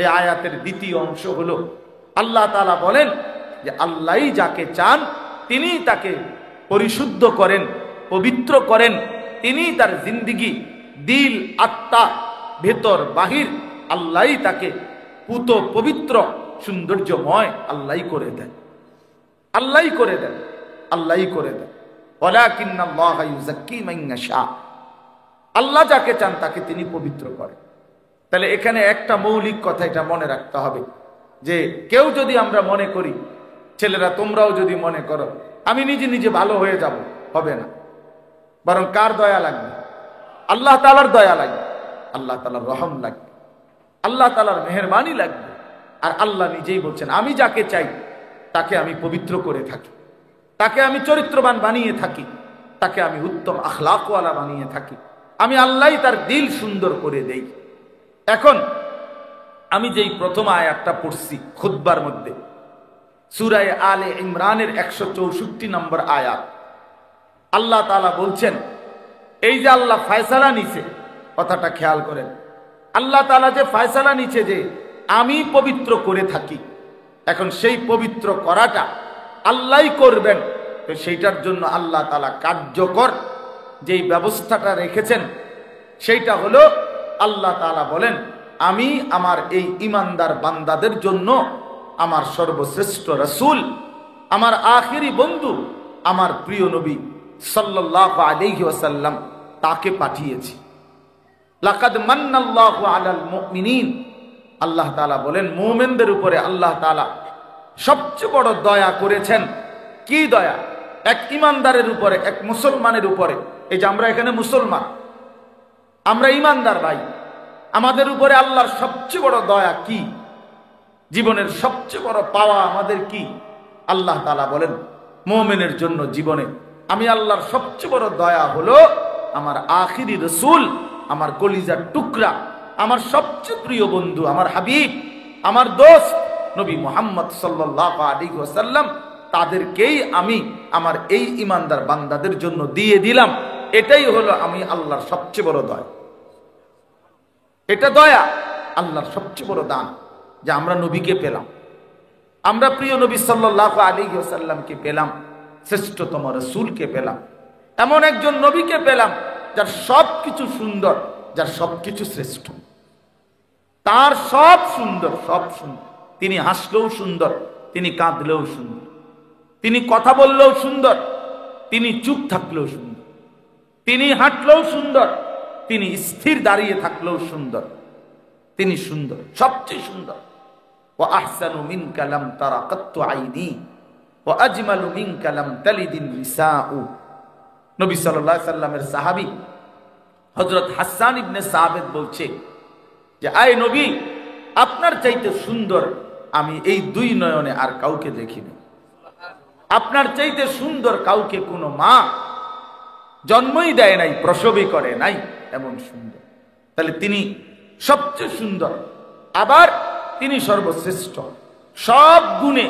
এই আয়াতের দ্বিতীয় অংশ হলো আল্লাহ তাআলা বলেন যে আল্লাহই যাকে চান তিনি তাকে পরিশুদ্ধ করেন, পবিত্র করেন। তিনি তার জিন্দেগি, দিল, আত্মা, ভেতর বাহির আল্লাহই তাকে পুত পবিত্র সৌন্দর্যময় আল্লাহই করে দেন, আল্লাহই করে দেন, আল্লাহই করে দেন। ওয়ালাকিন্নাল্লাহা ইউযাক্কি মান ইয়াশা। আল্লাহ যাকে চান তাকে তিনি পবিত্র করেন। তাহলে এখানে একটা মৌলিক কথা এটা মনে রাখতে হবে যে কেউ যদি আমরা মনে করি, ছেলেরা তোমরাও যদি মনে করো আমি নিজে নিজে ভালো হয়ে যাব, হবে না। বরং কার দয়া লাগবে? আল্লাহ তাআলার দয়া লাগবে, আল্লাহ তাআলার রহম লাগবে, আল্লাহ তাআলার মেহেরবানি লাগবে। আর আল্লাহ নিজেই বলছেন আমি যাকে চাই তাকে আমি পবিত্র করে থাকি, তাকে আমি চরিত্রবান বানিয়ে থাকি, তাকে আমি উত্তম আখলাকওয়ালা বানিয়ে থাকি। আমি আল্লাহই তার দিল সুন্দর করে দেই। এখন আমি যেই প্রথম আয়াতটা পড়ছি খুতবার মধ্যে, সূরা আলে ইমরানের 164 নম্বর আয়াত, আল্লাহ তাআলা বলছেন এই যে আল্লাহ ফয়সালা নিছে, কথাটা খেয়াল করেন, আল্লাহ তাআলা যে ফয়সালা নিছে যে আমি পবিত্র করে থাকি, এখন সেই পবিত্র করাটা আল্লাহই করবেন। তো সেইটার জন্য আল্লাহ তাআলা কার্যকর যেই ব্যবস্থাটা রেখেছেন সেইটা হলো আল্লাহ তাআলা বলেন আমি আমার এই ঈমানদার বান্দাদের জন্য আমার সর্বশ্রেষ্ঠ রাসূল, আমার আখেরি বন্ধু, আমার প্রিয় নবী সাল্লাল্লাহু আলাইহি ওয়াসাল্লাম তাকে পাঠিয়েছি। লাকাদ মান্নাল্লাহু আলাল মুমিনিন, আল্লাহ তাআলা বলেন মুমিনদের উপরে আল্লাহ তাআলা সবচেয়ে বড় দয়া করেছেন। কি দয়া? এক ঈমানদারের উপরে, এক মুসলমানের উপরে। এই যে আমরা এখানে মুসলমান, আমরা ঈমানদার ভাই, আমাদের উপরে আল্লাহর সবচেয়ে বড় দয়া কি? জীবনের সবচেয়ে বড় পাওয়া আমাদের কি? আল্লাহ তাআলা বলেন মুমিনের জন্য জীবনে আমি আল্লাহর সবচেয়ে বড় দয়া হলো আমার আখিরি রাসূল, আমার কলিজার টুকরা, আমার সবচেয়ে প্রিয় বন্ধু, আমার হাবিব, আমার দোস্ত নবী মুহাম্মদ সাল্লাল্লাহু আলাইহি ওয়াসাল্লাম, তাদেরকেই আমি আমার এই ঈমানদার বান্দাদের জন্য দিয়ে দিলাম। এটাই হলো আমি আল্লাহর সবচেয়ে বড় দয়া। এটা দয়া, আল্লাহর সবচেয়ে বড় দান যে আমরা নবীকে পেলাম, আমরা প্রিয় নবী সাল্লাল্লাহু আলাইহি ওয়াসাল্লামকে পেলাম, শ্রেষ্ঠতম রাসূলকে পেলাম, এমন একজন নবীকে পেলাম যার সবকিছু সুন্দর, যার সবকিছু শ্রেষ্ঠ, তার সব সুন্দর, সব সুন্দর। তিনি হাসলেও সুন্দর, তিনি কাঁদলেও সুন্দর, তিনি কথা বললেও সুন্দর, তিনি চুপ থাকলেও সুন্দর, তিনি হাঁটলেও সুন্দর, তিনি স্থির দাঁড়িয়ে থাকলেও সুন্দর, তিনি সুন্দর, সবচেয়ে সুন্দর। ওয়া আহসানু মিনকা লাম তারা কাত্তু আইনি ওয়া আজমালু মিনকা লাম তালিদিন নিসাউ। নবী সাল্লাল্লাহু আলাইহি সাল্লামের সাহাবী হযরত হাসান ইবনে সাবিত বলছে যে আয় নবী, আপনার চাইতে সুন্দর আমি এই দুই নয়নে আর কাউকে দেখিনি। আপনার চাইতে সুন্দর কাউকে কোনো মা জন্মই দেয় নাই, প্রসবই করে নাই, এমন সুন্দর। তাহলে তিনি সবচেয়ে সুন্দর, আবার তিনি সর্বশ্রেষ্ঠ, সব গুণে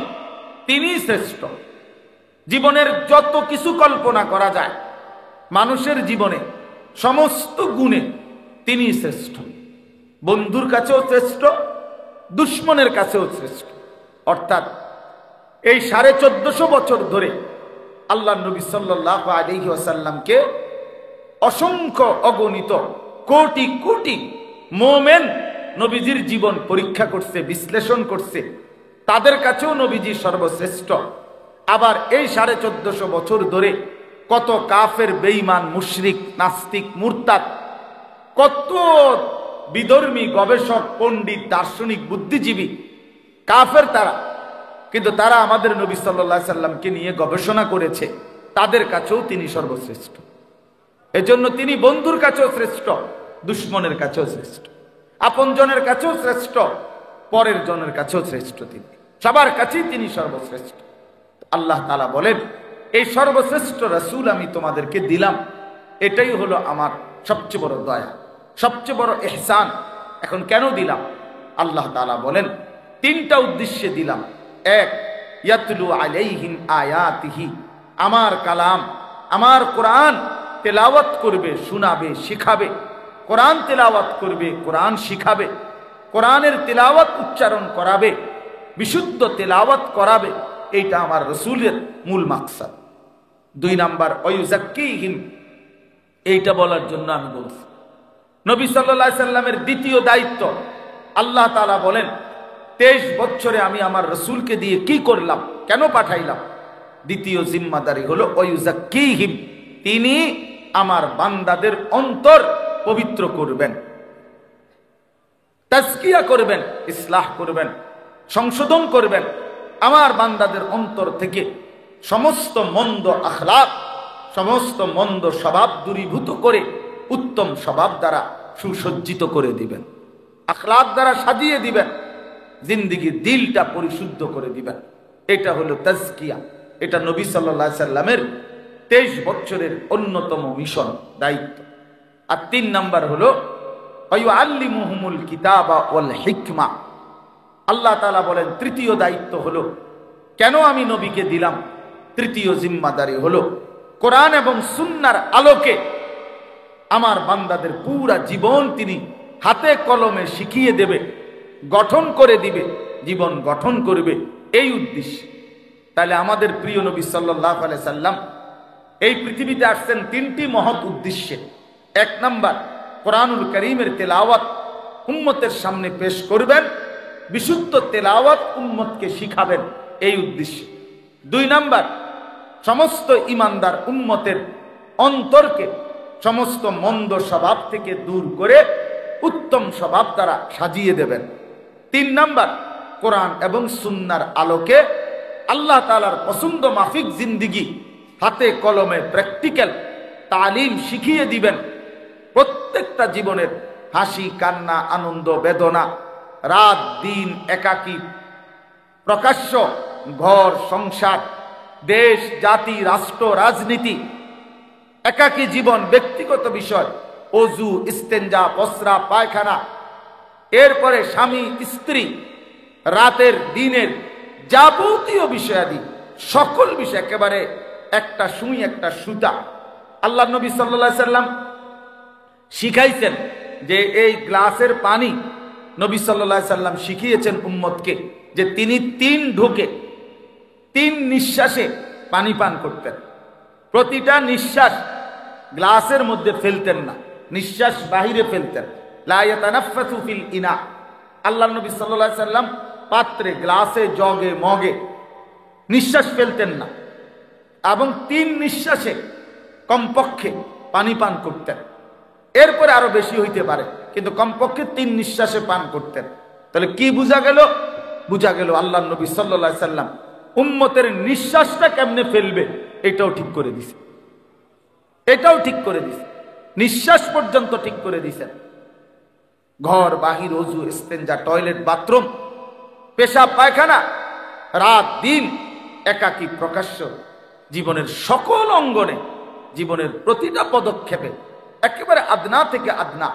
তিনি শ্রেষ্ঠ। জীবনের যত কিছু কল্পনা করা যায় মানুষের জীবনে, সমস্ত গুণে তিনি শ্রেষ্ঠ। বন্ধুর কাছেও শ্রেষ্ঠ, দুশ্মনের কাছেও শ্রেষ্ঠ। অর্থাৎ এই 1450 বছর ধরে আল্লাহ নবী সাল্লাল্লাহু আলাইহি ওয়াসাল্লামকে অসংখ্য অগণিত কোটি কোটি মুমিন নবীজির জীবন পরীক্ষা করছে, বিশ্লেষণ করছে, তাদের কাছেও নবীজি সর্বশ্রেষ্ঠ। আবার এই 1450 বছর ধরে কত কাফের, বেঈমান, মুশরিক, নাস্তিক, মুরতাদ, কত বিধর্মী, গবেষক, পণ্ডিত, দার্শনিক, বুদ্ধিজীবী কাফের তারা, কিন্তু তারা আমাদের নবী সাল্লাল্লাহু আলাইহি সাল্লামকে নিয়ে গবেষণা করেছে, তাদের কাছেও তিনি সর্বশ্রেষ্ঠ। এজন্য তিনি বন্ধুর কাছেও শ্রেষ্ঠ, দুশ্মনের কাছেও শ্রেষ্ঠ, আপনজনের কাছেও শ্রেষ্ঠ, পরের জনের কাছেও শ্রেষ্ঠ। তিনি সবার কাছেই তিনি সর্বশ্রেষ্ঠ। আল্লাহ তাআলা বলেন এই সর্বশ্রেষ্ঠ রাসূল আমি তোমাদেরকে দিলাম, এটাই হলো আমার সবচেয়ে বড় দয়া, সবচেয়ে বড় ইহসান। এখন কেন দিলাম? আল্লাহ তাআলা বলেন তিনটা উদ্দেশ্যে দিলাম। এক, ইয়াতলু আলাইহিম আয়াতিহি, আমার কালাম, আমার কোরআন তেলাওয়াত করবে, শোনাবে, শিখাবে। কোরআন তেলাওয়াত করবে, কোরআন শিখাবে, কোরআনের তেলাওয়াত উচ্চারণ করাবে, বিশুদ্ধ তেলাওয়াত করাবে। এইটা আমার রাসূলের মূল মাকসাদ। 2 নাম্বার, ওয়ায়ুযাক্কিহিম, এইটা বলার জন্য আমি বলছি। নবী সাল্লাল্লাহু আলাইহি সাল্লামের দ্বিতীয় দায়িত্ব, আল্লাহ তাআলা বলেন 23 বছরে আমি আমার রাসূলকে দিয়ে কি করলাম, কেন পাঠাইলাম? দ্বিতীয় জিম্মাদারি হলো ওয়ায়ুযাক্কিহিম, তিনি আমার বান্দাদের অন্তর পবিত্র করবেন, তাজকিয়া করবেন, ইসলাহ করবেন, সংশোধন করবেন। আমার বান্দাদের অন্তর থেকে সমস্ত মন্দ আখলাক, সমস্ত মন্দ স্বভাব দূরীভূত করে উত্তম স্বভাব দ্বারা সুসজ্জিত করে দিবেন, আখলাক দ্বারা সাজিয়ে দিবেন, জিন্দেগির দিলটা পরিশুদ্ধ করে দিবেন। এটা হলো তাজকিয়া। এটা নবী সাল্লাল্লাহু আলাইহি সাল্লামের 23 বছরের অন্যতম মিশন, দায়িত্ব। আর 3 নাম্বার হলো ওয়ায়ুআল্লিমুহুমুল কিতাবা ওয়াল হিকমা। আল্লাহ তাআলা বলেন তৃতীয় দায়িত্ব হলো, কেন আমি নবীকে দিলাম? তৃতীয় জিম্মাদারি হলো কোরআন এবং সুন্নাহর আলোকে আমার বান্দাদের পুরা জীবন তিনি হাতে কলমে শিখিয়ে দেবে, গঠন করে দিবে, জীবন গঠন করবে, এই উদ্দেশ্যে। তাহলে আমাদের প্রিয় নবী সাল্লাল্লাহু আলাইহি সাল্লাম এই পৃথিবীতে আসছেন 3টি মহৎ উদ্দেশ্যে। 1 নাম্বার, কোরআনুল কারীমের তেলাওয়াত উম্মতের সামনে পেশ করবেন, বিশুদ্ধ তেলাওয়াত উম্মতকে শিখাবেন, এই উদ্দেশ্যে। 2 নাম্বার, সমস্ত ঈমানদার উম্মতের অন্তরকে সমস্ত মন্দ স্বভাব থেকে দূর করে উত্তম স্বভাব দ্বারা সাজিয়ে দেবেন। 3 নাম্বার, কোরআন এবং সুন্নাহর আলোকে আল্লাহ তাআলার পছন্দ মাফিক জিন্দেগি হাতে কলমে প্র্যাকটিক্যাল তালিম শিখিয়ে দিবেন। প্রত্যেকটা জীবনের হাসি, কান্না, আনন্দ, বেদনা, রাত দিন, একাকী, প্রকাশ্য, ঘর সংসার, দেশ জাতি রাষ্ট্র রাজনীতি, একাকী জীবন, ব্যক্তিগত বিষয়, ওযু, ইস্তেঞ্জা, প্রস্রাব, পায়খানা, এরপরে স্বামী স্ত্রী, রাতের দিনের যাবতীয় বিষয়াদি, সকল বিষয়, একেবারে একটা সুই একটা সুতা, আল্লাহ নবী সাল্লাল্লাহু আলাইহি সাল্লাম শিখাইছেন যে এই গ্লাসের পানি, নবী সাল্লাল্লাহু আলাইহি সাল্লাম শিখিয়েছেন উম্মতকে যে তিনি 3 ঢোকে 3 নিঃশ্বাসে পানি পান করতেন। প্রতিটা নিঃশ্বাস গ্লাসের মধ্যে ফেলতেন না, নিঃশ্বাস বাহিরে ফেলতেন। লা ইয়াতানাফাসু ফিল ইনা, আল্লাহ নবী সাল্লাল্লাহু আলাইহি সাল্লাম পাত্রে, গ্লাসে, জগে, মগে নিঃশ্বাস ফেলতেন না এবং 3 নিঃশ্বাসে কমপক্ষে পানি পান করতেন। এরপরে আরো বেশি হইতে পারে, কিন্তু কমপক্ষে 3 নিঃশ্বাসে পান করতেন। তাহলে কি বোঝা গেল? বোঝা গেল আল্লাহ নবী সাল্লাল্লাহু আলাইহি সাল্লাম উম্মতের নিঃশ্বাসটা কেমনে ফেলবে এটাও ঠিক করে দিছে, এটাও ঠিক করে দিছে, নিঃশ্বাস পর্যন্ত ঠিক করে দিছেন। ঘর বাহির, ওযু, ইস্তেঞ্জা, টয়লেট, বাথরুম, পেশাব, পায়খানা, রাত দিন, একাকী, প্রকাশ্য, জীবনের সকল অঙ্গনে, জীবনের প্রতিটা পদক্ষেপে, একেবারে আদনা থেকে আদনা,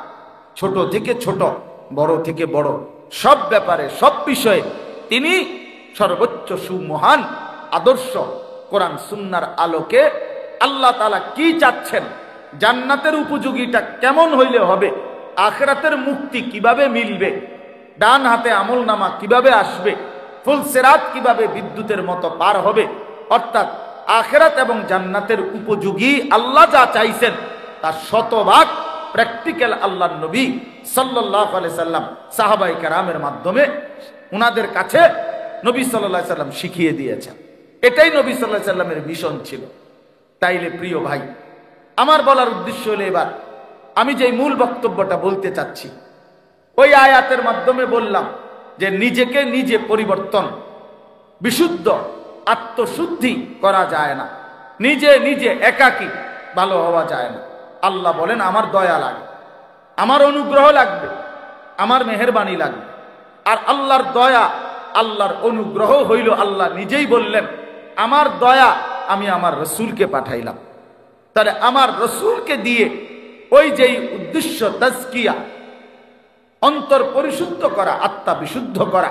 ছোট থেকে ছোট, বড় থেকে বড়, সব ব্যাপারে, সব বিষয়ে তিনি সর্বোচ্চ সুমহান আদর্শ কোরআন সুন্নাহর আলোকে আল্লাহ তাআলা কি চাচ্ছেন, জান্নাতের উপযোগীটা কেমন হইলে হবে, আখিরাতের মুক্তি কিভাবে মিলবে, ডান হাতে আমলনামা কিভাবে আসবে, ফুল সিরাত কিভাবে বিদ্যুতের মতো পার হবে, অর্থাৎ আখিরাত এবং জান্নাতের উপযোগী আল্লাহ যা চাইছেন তার শতভাগ প্র্যাকটিক্যাল আল্লাহর নবী সাল্লাল্লাহু আলাইহি সাল্লাম সাহাবায়ে কেরামের মাধ্যমে উনাদের কাছে নবী সাল্লাল্লাহু আলাইহি সাল্লাম শিখিয়ে দিয়েছেন। এটাই নবী সাল্লাল্লাহু আলাইহি সাল্লামের মিশন ছিল। তাইলে প্রিয় ভাই, আমার বলার উদ্দেশ্য হলো, এবার আমি যে মূল বক্তব্যটা বলতে চাচ্ছি, ওই আয়াতের মাধ্যমে বললাম যে নিজেকে নিজে পরিবর্তন, বিশুদ্ধ আত্মশুদ্ধি করা যায় না, নিজে নিজে একাকী ভালো হওয়া যায় না। আল্লাহ বলেন আমার দয়া লাগে, আমার অনুগ্রহ লাগবে, আমার মেহেরবানি লাগবে। আর আল্লাহর দয়া, আল্লাহর অনুগ্রহ হইল, আল্লাহ নিজেই বললেন আমার দয়া আমি আমার রসুলকে পাঠাইলাম। তাহলে আমার রসুলকে দিয়ে ওই যেই উদ্দেশ্য তাজকিয়া, অন্তর পরিশুদ্ধ করা, আত্মা বিশুদ্ধ করা,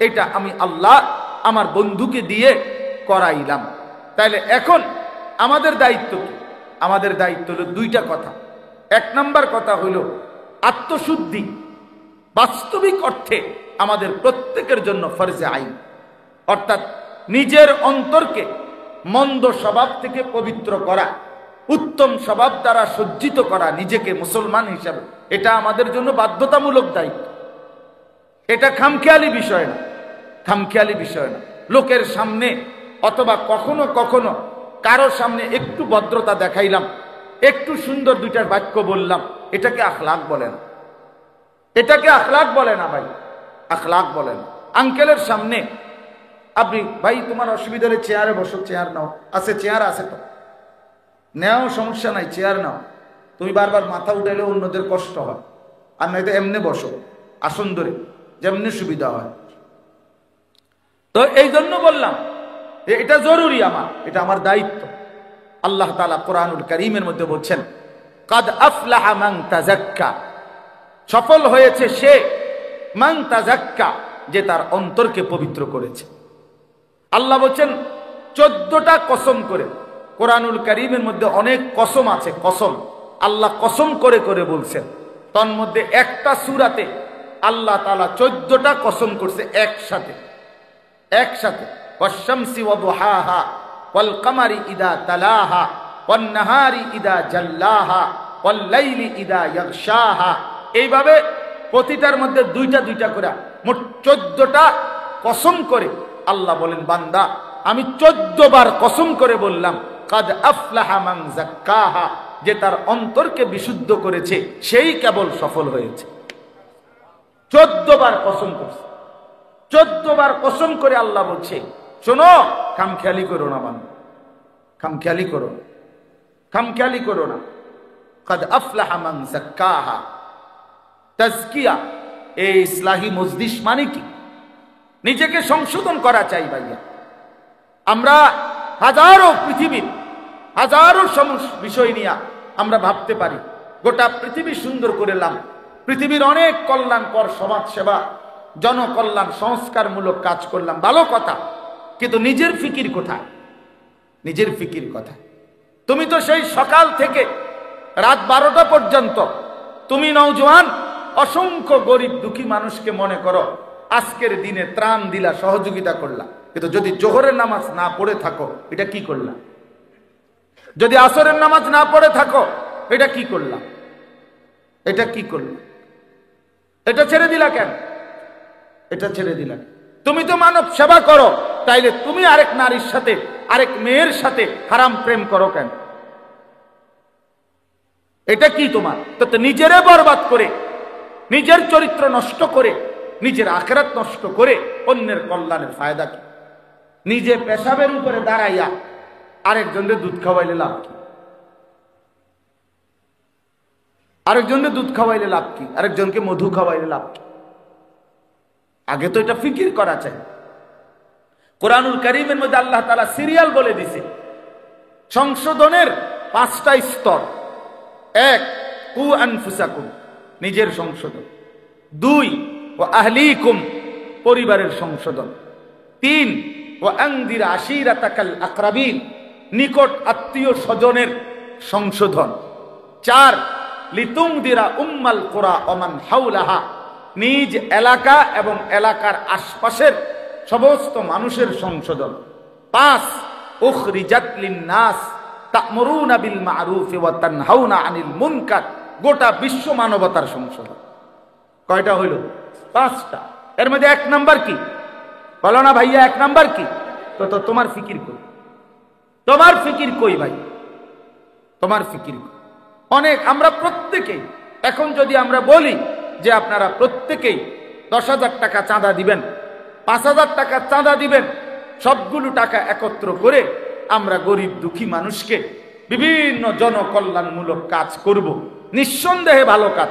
এটা আমি আল্লাহ আমার বন্ধুকে দিয়ে করাইলাম। তাইলে এখন আমাদের দায়িত্ব কি? আমাদের দায়িত্ব হলো 2টা কথা। 1 নম্বর কথা হলো আত্মশুদ্ধি বাস্তবিক অর্থে আমাদের প্রত্যেকের জন্য ফরজে আইন, অর্থাৎ নিজের অন্তরকে মন্দ স্বভাব থেকে পবিত্র করা, উত্তম স্বভাব দ্বারা সজ্জিত করা নিজেকে মুসলমান হিসাবে, এটা আমাদের জন্য বাধ্যতামূলক দায়িত্ব। এটা খামখেয়ালি বিষয় না, খামখেয়ালি বিষয় না। লোকের সামনে অথবা কখনো কখনো কারো সামনে একটু ভদ্রতা দেখাইলাম, একটু সুন্দর 2টা বাক্য বললাম, এটাকে আখলাক বলে না, এটাকে আখলাক বলে না ভাই, আখলাক বলে না। আঙ্কেলের সামনে আপনি, ভাই তোমার অসুবিধা হলে চেয়ারে বসো, চেয়ার নাও, আছে চেয়ার আছে তো নেও, সমস্যা নাই, চেয়ার নাও। তুমি বারবার মাথা উঠাইলে অন্যদের কষ্ট হয়, আর নয়তো এমনি বসো আসন ধরে, যেমনি সুবিধা হয়। তো এই জন্য বললাম এটা জরুরি, আমার এটা আমার দায়িত্ব। আল্লাহ তাআলা কোরআনুল কারীমের মধ্যে বলছেন কাদ আফলাহা মান তাযাক্কা, সফল হয়েছে সে, মান তাযাক্কা, যে তার অন্তরকে পবিত্র করেছে। আল্লাহ বলছেন 14টা কসম করে, কোরআনুল কারীমের মধ্যে অনেক কসম আছে, কসম আল্লাহ কসম করে করে বলছেন। তার মধ্যে একটা সূরাতে আল্লাহ তাআলা 14টা কসম করছে একসাথে, একসাথে। ওয়াশ-শামসি ওয়া দুহাহা ওয়াল কামারি ইদা তালাহা ওয়ান নাহারি ইদা জাল্লাহা ওয়াল লাইলি ইদা ইয়াগশাহা, এইভাবে প্রতিটার মধ্যে 2টা করে মোট 14টা কসম করে আল্লাহ বলেন বান্দা আমি 14 বার কসম করে বললাম কাদ আফলাহা মান যাক্কাহা, যে তার অন্তরকে বিশুদ্ধ করেছে সেই কেবল সফল হয়েছে। 14 বার কসম করছে, 14 বার কসম করে আল্লাহ বলছে শোনো, খামখেয়ালি করো না বান্দা, খামখেয়ালি করো, খামখেয়ালি করো না। কাদ আফলাহা মান যাক্কাহা, তাজকিয়া, এই ইসলাহি মজলিস মানে কি? নিজেকে সংশোধন করা চাই ভাইয়া। আমরা হাজারো পৃথিবীর হাজারো বিষয় নিয়ে আমরা ভাবতে পারি, গোটা পৃথিবী সুন্দর করলাম, পৃথিবীর অনেক কল্যাণকর সমাজ সেবা, জনকল্যাণ, সংস্কারমূলক কাজ করলাম, ভালো কথা, কিন্তু নিজের ফিকির কোথায়? নিজের ফিকির কোথায়? তুমি তো সেই সকাল থেকে রাত 12টা পর্যন্ত তুমি নওজোয়ান অসংখ্য গরিব দুঃখী মানুষকে মনে করো আজকের দিনে ত্রাণ দিলা, সহযোগিতা করলা, কিন্তু যদি জোহরের নামাজ না পড়ে থাকো এটা কি করলা? যদি আসরের নামাজ না পড়ে থাকো এটা কি করলা? এটা কি করলা? এটা ছেড়ে দিলা কেন? এটা ছেড়ে দিলা? তুমি তো মানব সেবা করো, তাইলে তুমি আরেক নারীর সাথে, আরেক মেয়ের সাথে হারাম প্রেম করো কেন? এটা কি তোমার? তো নিজেরে বরবাদ করে, নিজের চরিত্র নষ্ট করে, নিজের আখিরাত নষ্ট করে অন্যের কল্যাণের ফায়দা কি? নিজে পেশাবের উপরে দাঁড়াইয়া আরেকজনের দুধ খাওয়াইলে লাভ কি? আরেকজনের দুধ খাওয়াইলে লাভ কি? আরেকজনকে মধু খাওয়াইলে লাভ কি? আগে তো এটা ফিকির করা চাই। কোরআনুল কারীমের মধ্যে আল্লাহ তাআলা সিরিয়াল বলে দিছে সংশোধনের 5টা স্তর। 1, কু আনফুসাকুম, নিজের সংশোধন। 2, ওয়া আহলিকুম, পরিবারের সংশোধন। 3, ওয়া আনদির আশিরাতাকাল আকরাবিন, নিকট আত্মীয় স্বজনের সংশোধন। 4, লিতুমদিরা উম্মাল কুরা ওমান হাওলাহা, নিজ এলাকা এবং এলাকার আশপাশের সমস্ত মানুষের সংশোধন। 5, উখরিজাত লিন্নাস তা'মুরুনা বিল মা'রুফ ওয়া তানহাউনা আনিল মুনকার, গোটা বিশ্ব মানবতার সংশোধন। কয়টা হইল? 5টা। এর মধ্যে 1 নাম্বার কি বলো না ভাইয়া? 1 নাম্বার কি? তো তোমার ফিকির কই? তোমার ফিকির কই ভাই? তোমার ফিকির কই? অনেক আমরা প্রত্যেকেই এখন যদি আমরা বলি যে আপনারা প্রত্যেকেই 10,000 টাকা চাঁদা দিবেন, 5,000 টাকা চাঁদা দিবেন, সবগুলো টাকা একত্র করে আমরা গরিব দুঃখী মানুষকে বিভিন্ন জনকল্যাণমূলক কাজ করব, নিঃসন্দেহে ভালো কাজ,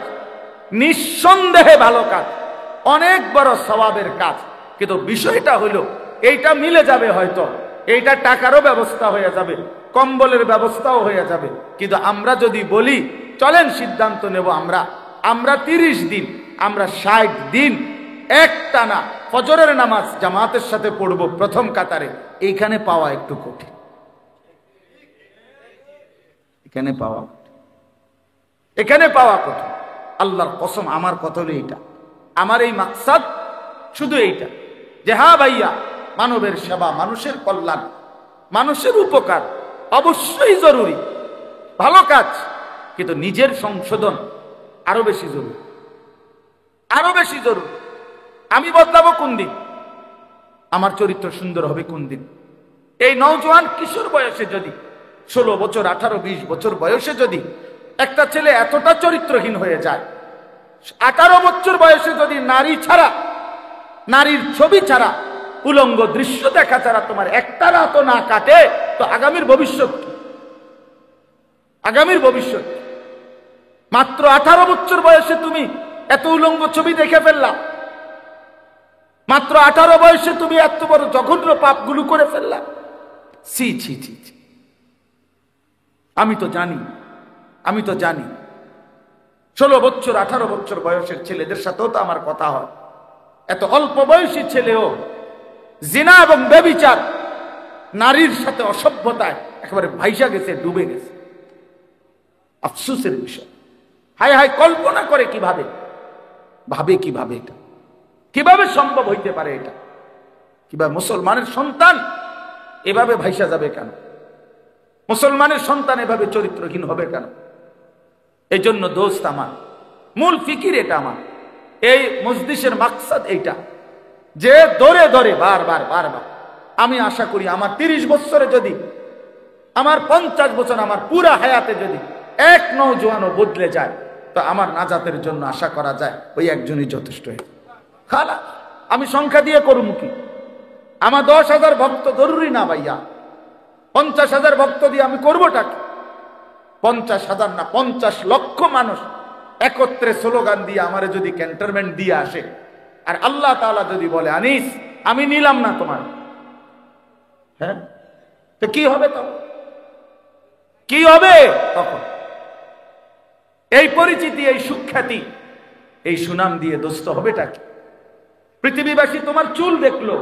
নিঃসন্দেহে ভালো কাজ, অনেক বড় সওয়াবের কাজ। কিন্তু বিষয়টা হলো এইটা মিলে যাবে, হয়তো এইটা টাকারও ব্যবস্থা হয়ে যাবে, কম্বলের ব্যবস্থাও হয়ে যাবে। কিন্তু আমরা যদি বলি চলেন সিদ্ধান্ত নেব আমরা 30 দিন, আমরা 60 দিন একটানা ফজরের নামাজ জামাতের সাথে পড়ব প্রথম কাতারে, এইখানে পাওয়া একটু কঠিন। এখানে পাওয়া কঠিন। আল্লাহর কসম, আমার কথা হলো এইটা, আমার এই মাকসাদ শুধু এইটা যে হ্যাঁ ভাইয়া, মানবের সেবা, মানুষের কল্যাণ, মানুষের উপকার অবশ্যই জরুরি, ভালো কাজ, কিন্তু নিজের সংশোধন আরো বেশি জরুরি, আরো বেশি জরুরি। আমি বদলাবো কোন দিন? আমার চরিত্র সুন্দর হবে কোন দিন? এই নওজোয়ান কিশোর বয়সে যদি 16 বছর, 18, 20 বছর বয়সে যদি একটা ছেলে এতটা চরিত্রহীন হয়ে যায়, 18 বছর বয়সে যদি নারী ছাড়া, নারীর ছবি ছাড়া, উলঙ্গ দৃশ্য দেখা ছাড়া তোমার একটা রাতও না কাটে, তো আগামীর ভবিষ্যৎ কি? আগামীর ভবিষ্যৎ মাত্র 18 বছর বয়সে তুমি এত উলঙ্গ ছবি দেখে ফেললা, মাত্র 18 বয়সে তুমি এত বড় জঘন্য পাপগুলো করে ফেললা। ছি ছি ছি ছি। আমি তো জানি 16 বছর 18 বছর বয়সের ছেলেদের সাথেও তো আমার কথা হয়, এত অল্প বয়সী ছেলেও জিনা এবং ব্যভিচার, নারীর সাথে অসভ্যতায় একেবারে ভাইসা গেছে, ডুবে গেছে। আফসোসের বিষয়। হায় হায়, কল্পনা করে কিভাবে, এটা কিভাবে সম্ভব হইতে পারে? এটা কিভাবে মুসলমানের সন্তান এভাবে ভাইসা যাবে কেন? মুসলমানের সন্তান এভাবে চরিত্রহীন হবে কেন? এই জন্য দোস্ত, আমার মূল ফিকির এটা, আমার এই মজলিসের মাকসাদ এইটা যে ধরে ধরে বারবার আমি আশা করি আমার 30 বছরে যদি, আমার 50 বছর, আমার পুরা হায়াতে যদি এক নওজোয়ানও বদলে যায়, তো আমার নাজাতের জন্য আশা করা যায় ওই একজনই যথেষ্ট। খালা আমি সংখ্যা দিয়ে করুম কি? আমার 10,000 ভক্ত জরুরি না ভাইয়া, 50,000 ভক্ত দিয়ে আমি করবোটা কি? 50,000 না, 50 লক্ষ মানুষ একত্রে স্লোগান দিয়ে আমারে যদি ক্যান্টনমেন্ট দিয়ে আসে, আর আল্লাহ তাআলা যদি বলে আনিস আমি নিলাম না তোমার, হ্যাঁ, তো কি হবে? তখন কি হবে? তখন এই পরিচিতি, এই সুখ্যাতি, এই সুনাম দিয়ে দোস্ত হবেটা কি? পৃথিবীবাসী তোমার চুল দেখলো,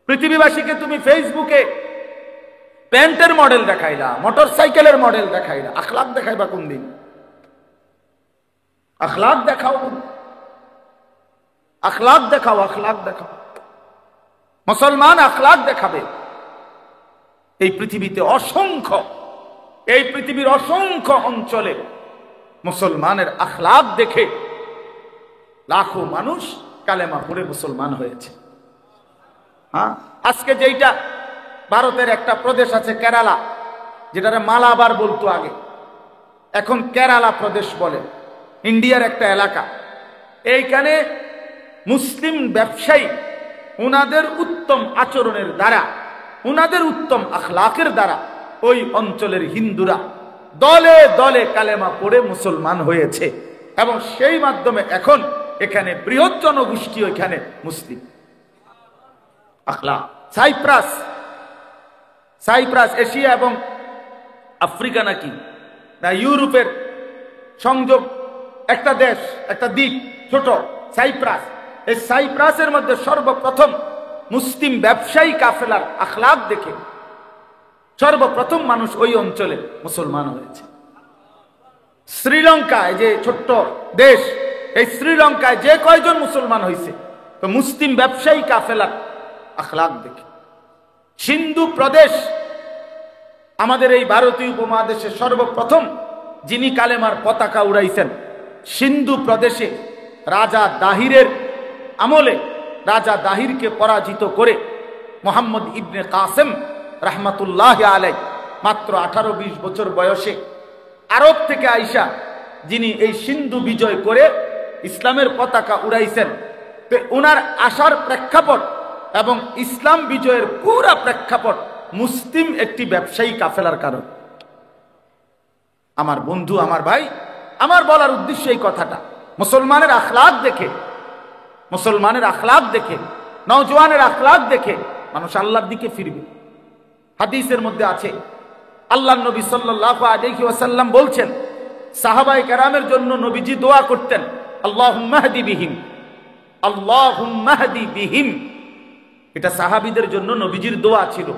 পৃথিবীবাসীকে তুমি ফেসবুকে প্যান্টের মডেল দেখাইলা, মোটর সাইকেলের মডেল দেখাইলা, আখলাক দেখাইবা কোন দিন? আখলাক দেখাও, আখলাক দেখাও, আখলাক দেখাও। মুসলমান আখলাক দেখাবে। এই পৃথিবীতে অসংখ্য, এই পৃথিবীর অসংখ্য অঞ্চলে মুসলমানের আখলাক দেখে লাখো মানুষ কালেমা পড়ে মুসলমান হয়েছে। হ্যাঁ, আজকে যেইটা ভারতের একটা প্রদেশ আছে কেরালা, যেটারে মালাবার বলতো আগে, এখন কেরালা প্রদেশ বলে, ইন্ডিয়ার একটা এলাকা। এইখানে মুসলিম ব্যবসায়ী উনাদের উত্তম আচরণের দ্বারা, উনাদের উত্তম আখলাকের দ্বারা ওই অঞ্চলের হিন্দুরা দলে দলে কালেমা পড়ে মুসলমান হয়েছে, এবং সেই মাধ্যমে এখন এখানে বৃহৎ জনগোষ্ঠী ওইখানে মুসলিম। আখলাক। সাইপ্রাস, সাইপ্রাস এশিয়া এবং আফ্রিকা নাকি না ইউরোপের সংযোগ একটা দেশ, একটা দ্বীপ ছোট সাইপ্রাস। এই সাইপ্রাসের মধ্যে সর্বপ্রথম মুসলিম ব্যবসায়ী কাফেলার আখলাক দেখে সর্বপ্রথম মানুষ ওই অঞ্চলে মুসলমান হয়েছে। শ্রীলঙ্কায় যে ছোট্ট দেশ, এই শ্রীলঙ্কায় যে কয়জন মুসলমান হয়েছে তো মুসলিম ব্যবসায়ী কাফেলার আখলাক দেখে। সিন্ধু প্রদেশ, আমাদের এই ভারতীয় উপমহাদেশে সর্বপ্রথম যিনি কালেমার পতাকা উড়াইছেন, সিন্ধু প্রদেশে রাজা দাহিরের আমলে রাজা দাহিরকে পরাজিত করে মোহাম্মদ ইবনে কাসেম রাহমাতুল্লাহ আলাই মাত্র 18-20 বছর বয়সে আরব থেকে আইসা যিনি এই সিন্ধু বিজয় করে ইসলামের পতাকা উড়াইছেন, তো ওনার আসার প্রেক্ষাপট এবং ইসলাম বিজয়ের পুরা প্রেক্ষাপট মুসলিম একটি ব্যবসায়ী কাফেলার কারণ। আমার বন্ধু, আমার ভাই, আমার বলার উদ্দেশ্য এই কথাটা, মুসলমানের আখলাক দেখে, মুসলমানের আখলাক দেখে, নওজওয়ানের আখলাক দেখে মানুষ আল্লাহর দিকে ফিরবে। হাদিসের মধ্যে আছে, আল্লাহর নবী সাল্লাল্লাহু আলাইহি ওয়াসাল্লাম বলছেন, সাহাবায়ে কেরামের জন্য নবীজি দোয়া করতেন, আল্লাহুম্মা হদি বিহিম, আল্লাহুম্মা হদি বিহিম। এটা সাহাবীদের জন্য নবীজির দোয়া ছিল।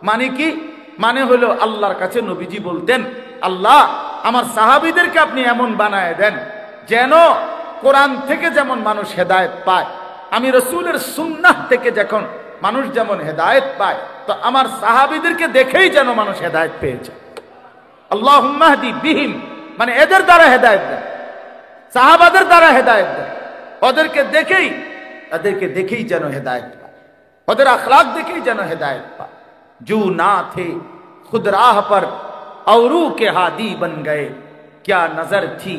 মানে কি? মানে হলো আল্লাহর কাছে নবীজি বলতেন, আল্লাহ আমার সাহাবীদেরকে আপনি এমন বানায় দেন যেন কোরআন থেকে যেমন মানুষ হেদায়েত পায়, আমি রাসূলের সুন্নাহ থেকে যখন মানুষ যেমন হেদায়েত পায়, তো আমার সাহাবীদেরকে দেখেই যেন মানুষ হেদায়েত পেয়েছে। আল্লাহুম্মা হদি বিহিম মানে এদের দ্বারা হেদায়েত দেন, সাহাবাদের দ্বারা হেদায়েত দেন, ওদেরকে দেখেই যেন হেদায়েত পায়, ওদের আখলাক দেখেই যেন হেদায়েত পায়। जो ना थे खुद राह पर औरू के हादी बन गए, क्या नजर थी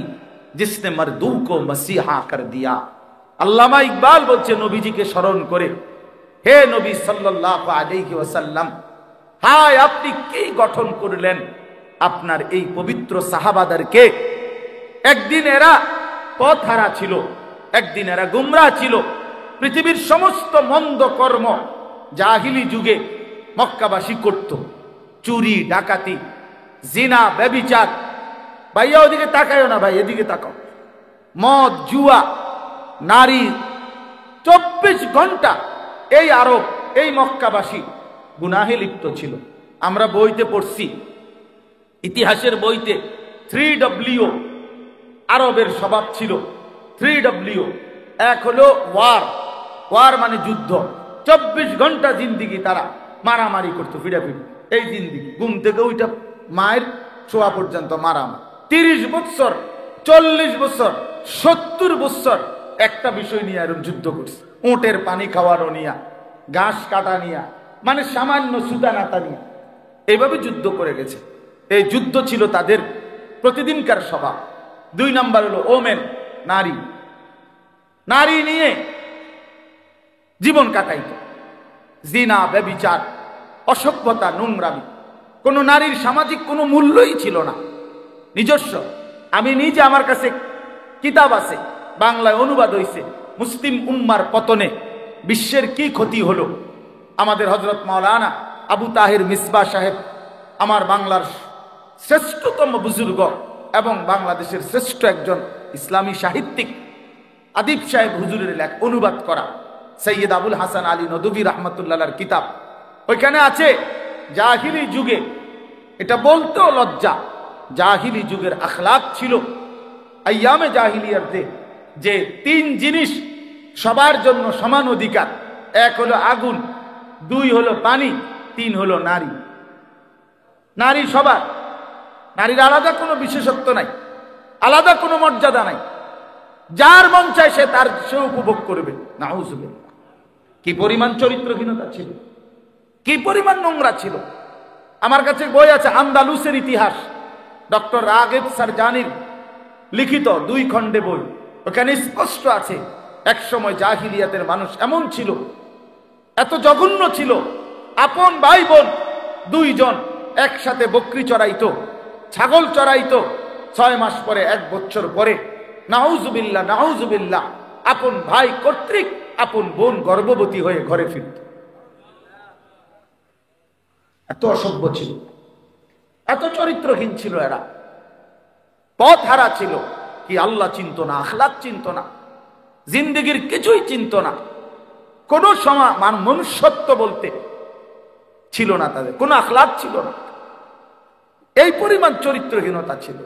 जिसने मर्दू को मसीहा कर दिया। আল্লামা ইকবাল বলছে নবীজিকে স্মরণ করে, হে নবী সাল্লাল্লাহু আলাইহি ওয়াসাল্লাম, হায় আপনি কি গঠন করলেন আপনার এই পবিত্র সাহাবাদেরকে। একদিন এরা পথহারা ছিল, একদিন এরা গুমরাহ ছিল। পৃথিবীর সমস্ত মন্দ কর্ম জাহিলি যুগে মক্কাবাসী করত, চুরি ডাকাতি জিনা ব্যভিচার। ভাইয়া ওদিকে তাকায়ও না, ভাই এদিকে তাকাও। মদ জুয়া নারী 24 ঘন্টা এই আরব, এই মক্কাবাসী গুনাহে লিপ্ত ছিল। আমরা বইতে পড়ছি, ইতিহাসের বইতে 3W আরবের স্বভাব ছিল। 3W, এক হলো ওয়ার মানে যুদ্ধ। 24 ঘন্টা জিন্দিগি তারা মারামারি করতো, ফিরাফিরি। এই জিন্দিগি ঘুম থেকে ওইটা মায়ের শোয়া পর্যন্ত মারামারি। 30 বছর 40 বছর 70 বছর একটা বিষয় নিয়ে এরকম যুদ্ধ করছে। উটের পানি খাওয়ানো নিয়া, ঘাস কাটা নিয়া, মানে সামান্য সুদানাতা নিয়া, এইভাবে যুদ্ধ করে গেছে। এই যুদ্ধ ছিল তাদের প্রতিদিনকার স্বভাব। 2 নাম্বার হলো ওমেন, নারী। নারী নিয়ে জীবন কাটাইত। জিনা ব্যভিচার অসভ্যতা নোংরামি, কোন নারীর সামাজিক কোনো মূল্যই ছিল না নিজস্ব। আমি নিজে, আমার কাছে কিতাব আছে, বাংলায় অনুবাদ হয়েছে, মুসলিম উম্মার পতনে বিশ্বের কি ক্ষতি হলো। আমাদের হযরত মাওলানা আবু তাহির মিসবাহ সাহেব, আমার বাংলার শ্রেষ্ঠতম বুজুর্গ এবং বাংলাদেশের শ্রেষ্ঠ একজন ইসলামী সাহিত্যিক আদিব সাহেব হুজুরের লেখা অনুবাদ করা সৈয়দ আবুল হাসান আলী নদভী রহমতুল্লাহর কিতাব। ওইখানে আছে জাহিলি যুগে, এটা বলতেও লজ্জা, জাহিলি যুগের আখলাক ছিল আইয়ামে জাহিলিয়াতে যে 3 জিনিস সবার জন্য সমান অধিকার। 1 হলো আগুন, 2 হলো পানি, 3 হলো নারী। নারী সবার, নারীর আলাদা কোনো বিশেষত্ব নাই, আলাদা কোনো মর্যাদা নাই, যার মন চায় সে উপভোগ করবে। নাউজুবিল্লাহ। কি পরিমাণ চরিত্রহীনতা ছিল, কি পরিমাণ নোংরা ছিল। আমার কাছে বই আছে আন্দালুসের ইতিহাস, ডক্টর রাগিব সারজানির লিখিত 2 খণ্ডে বই। ওখানে স্পষ্ট আছে এক সময় জাহিলিয়াতের মানুষ এমন ছিল, এত জঘন্য ছিল, আপন ভাই বোন 2 জন একসাথে বকরি চড়াইতো, ছাগল চড়াইতো, 6 মাস পরে 1 বছর পরে নাউজুবিল্লাহ নাউজুবিল্লাহ আপন ভাই কর্তৃক আপন বোন গর্ভবতী হয়ে ঘরে ফিরত। এত অসভ্য ছিল, এত চরিত্রহীন ছিল এরা, পথ হারা ছিল। কি আল্লাহ চিনত না, আখলাক চিনত না, জিন্দেগির কিছুই চিনত না, কোন মনুষ্যত্ব বলতে ছিল না, তাদের কোনো আখলাক ছিল না। এই পরিমাণ চরিত্রহীনতা ছিল।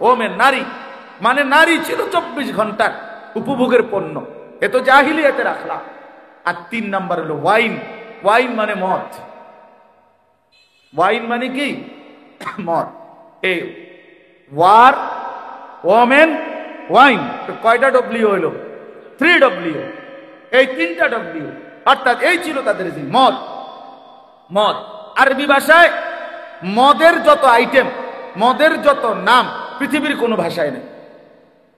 নারী মানে নারী ছিল 24 ঘন্টার উপভোগের পণ্য। এ তো জাহিলিয়াতের আখলাক। আর 3 নাম্বার হলো ওয়াইন। ওয়াইন মানে মদ। ওয়াইন মানে কি? মদ। এই ওয়ার, ওমেন, ওয়াইন, কয়টা ডব্লিউ হইল? 3W। এই 3টা ডব্লিউ, অর্থাৎ এই ছিল তাদের মদ। মদ আরবি ভাষায় মদের যত আইটেম, মদের যত নাম পৃথিবীর কোনো ভাষায় নেই।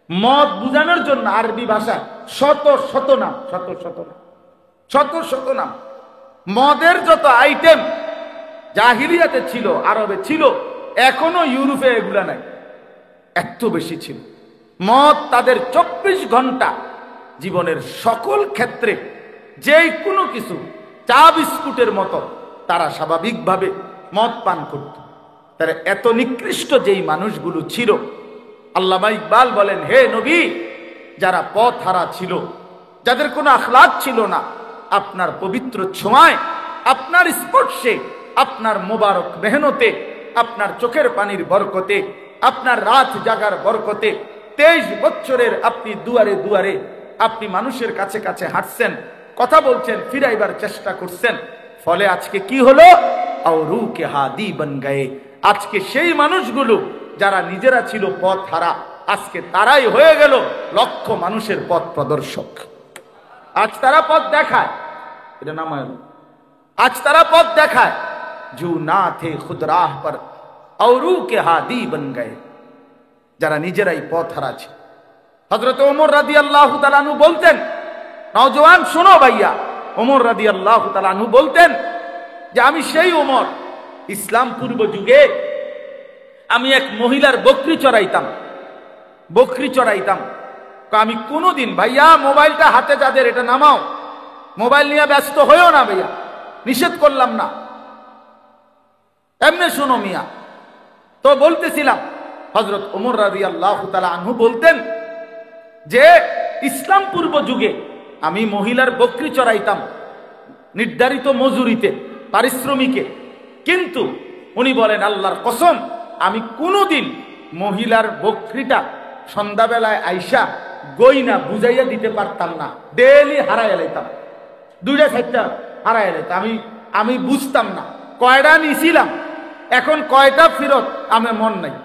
মদ বুঝানোর জন্য আরবি ভাষায় শত শত নাম, শত শত নাম, শত শত নাম। মদের যত আইটেম জাহিলিয়াতে ছিল, আরবে ছিল, এখনো ইউরোপে এগুলা নাই, এত বেশি ছিল। মদ তাদের 24 ঘন্টা জীবনের সকল ক্ষেত্রে যেই কোনো কিছু, চা বিস্কুটের মতো তারা স্বাভাবিকভাবে মদ পান করত। তারা এত নিকৃষ্ট যেই মানুষগুলো ছিল, আল্লামা ইকবাল বলেন, হে নবী, যারা পথ হারা ছিল, যাদের কোনো আখলাক ছিল না, আপনার পবিত্র ছোঁয়ায়, আপনার স্পর্শে, আপনার মোবারক মেহনতে, আপনার চোখের পানির বরকতে, আপনার রাত জাগার বরকতে 23 বছরের আপনি দুয়ারে দুয়ারে আপনি মানুষের কাছে কাছে হাঁটছেন, কথা বলছেন, ফিরাইবার চেষ্টা করছেন। ফলে আজকে কি হলো? আওরু কে হাদি বন গয়ে। আজকে সেই মানুষগুলো যারা নিজেরা ছিল পথ হারা, আজকে তারাই হয়ে গেল লক্ষ মানুষের পথ প্রদর্শক। আজ তারা পথ দেখায়, এটা নামায়, আজ তারা পথ দেখায়। জু না থে খুদ রাহ পর আওরু কে হাদি বন গয়ে, যারা নিজেরাই পথ হারা ছিল। হযরত ওমর রাদিয়াল্লাহু তাআলা আনহু বলতেন, নওজওয়ান শোনো ভাইয়া, ওমর রাদিয়াল্লাহু তাআলা আনহু বলতেন যে আমি সেই ওমর, ইসলাম পূর্ব যুগে আমি এক মহিলার বকরি চড়াইতাম, বকরি চড়াইতাম। আমি কোনোদিন, ভাইয়া মোবাইলটা হাতে যাদের, এটা নামাও, মোবাইল নিয়ে ব্যস্ত হয়েও না ভাইয়া, নিষেধ করলাম না, এমনি শোনো মিয়া। তো বলতেছিলাম, হযরত ওমর রাদিয়াল্লাহু তাআলা আনহু বলতেন যে ইসলাম পূর্ব যুগে আমি মহিলার বকরি চড়াইতাম নির্ধারিত মজুরিতে, পারিশ্রমিকে। কিন্তু উনি বলেন, আল্লাহর কসম, আমি কোনোদিন মহিলার বকরিটা সন্ধ্যাবেলায় আইসা গইনা বুঝাইয়া দিতে পারতাম না, ডেইলি হারাইয়া লাইতাম, 2টা-4টা হারাইয়া লাইতাম। আমি বুঝতাম না কয়টা নিছিলাম, এখন কয়টা ফেরত আমার মন নাই,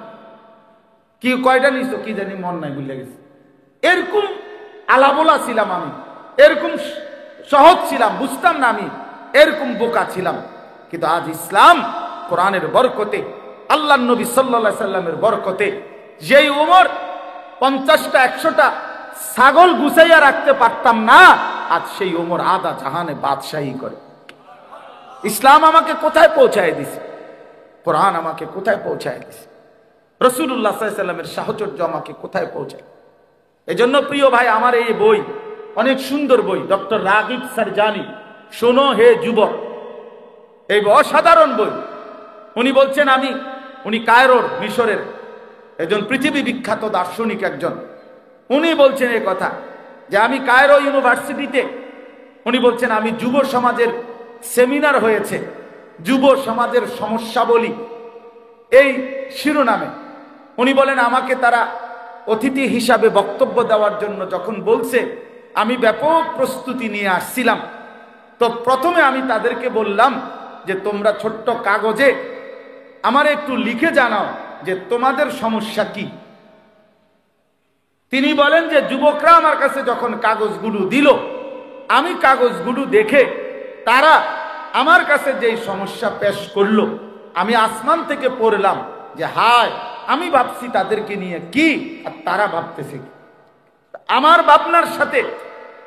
কি কয়টা নিছো কি জানি মন নাই, ভুলে গেছি। এরকম আলাবোলা ছিলাম আমি, এরকম সহজ ছিলাম, বুঝতাম না আমি, এরকম বোকা ছিলাম। কিন্তু আজ ইসলাম কোরআনের বরকতে, আল্লাহর নবী সাল্লাল্লাহু আলাইহি সাল্লামের বরকতে, যেই ওমর 50টা 100টা ছাগল গুছাইয়া রাখতে পারতাম না, আজ সেই ওমর আধা জাহানে বাদশাহী করে। ইসলাম আমাকে কোথায় পৌঁছায় দিছে, কোরআন আমাকে কোথায় পৌঁছায় দিছে, রাসূলুল্লাহ সাল্লাল্লাহু আলাইহি সাল্লামের সাহচর্য আমাকে কোথায় পৌঁছায়। এজন্য প্রিয় ভাই, আমার এই বই অনেক সুন্দর বই, ডক্টর রাগিব সারজানি, শোনো হে যুবক, এই অসাধারণ বই। উনি বলছেন, উনি কায়রোর, মিশরের একজন পৃথিবী বিখ্যাত দার্শনিক একজন। উনি বলছেন এই কথা যে আমি কায়রো ইউনিভার্সিটিতে, উনি বলছেন আমি যুব সমাজের সেমিনার হয়েছে, যুব সমাজের সমস্যাবলী এই শিরোনামে উনি বলেন আমাকে তারা অতিথি হিসাবে বক্তব্য দেওয়ার জন্য যখন বলছে, আমি ব্যাপক প্রস্তুতি নিয়ে আসছিলাম। তো প্রথমে আমি তাদেরকে বললাম যে তোমরা ছোট্ট কাগজে আমার একটু লিখে জানাও যে তোমাদের সমস্যা কি। তিনি বলেন যে যুবকরা আমার কাছে যখন কাগজগুলো দিল, আমি কাগজগুলো দেখে তারা আমার কাছে যেই সমস্যা পেশ করলো, আমি আসমান থেকে পড়লাম যে হায়, আমি ভাবছি তাদেরকে নিয়ে কি আর তারা ভাবতেছে কি। আমার ভাবনার সাথে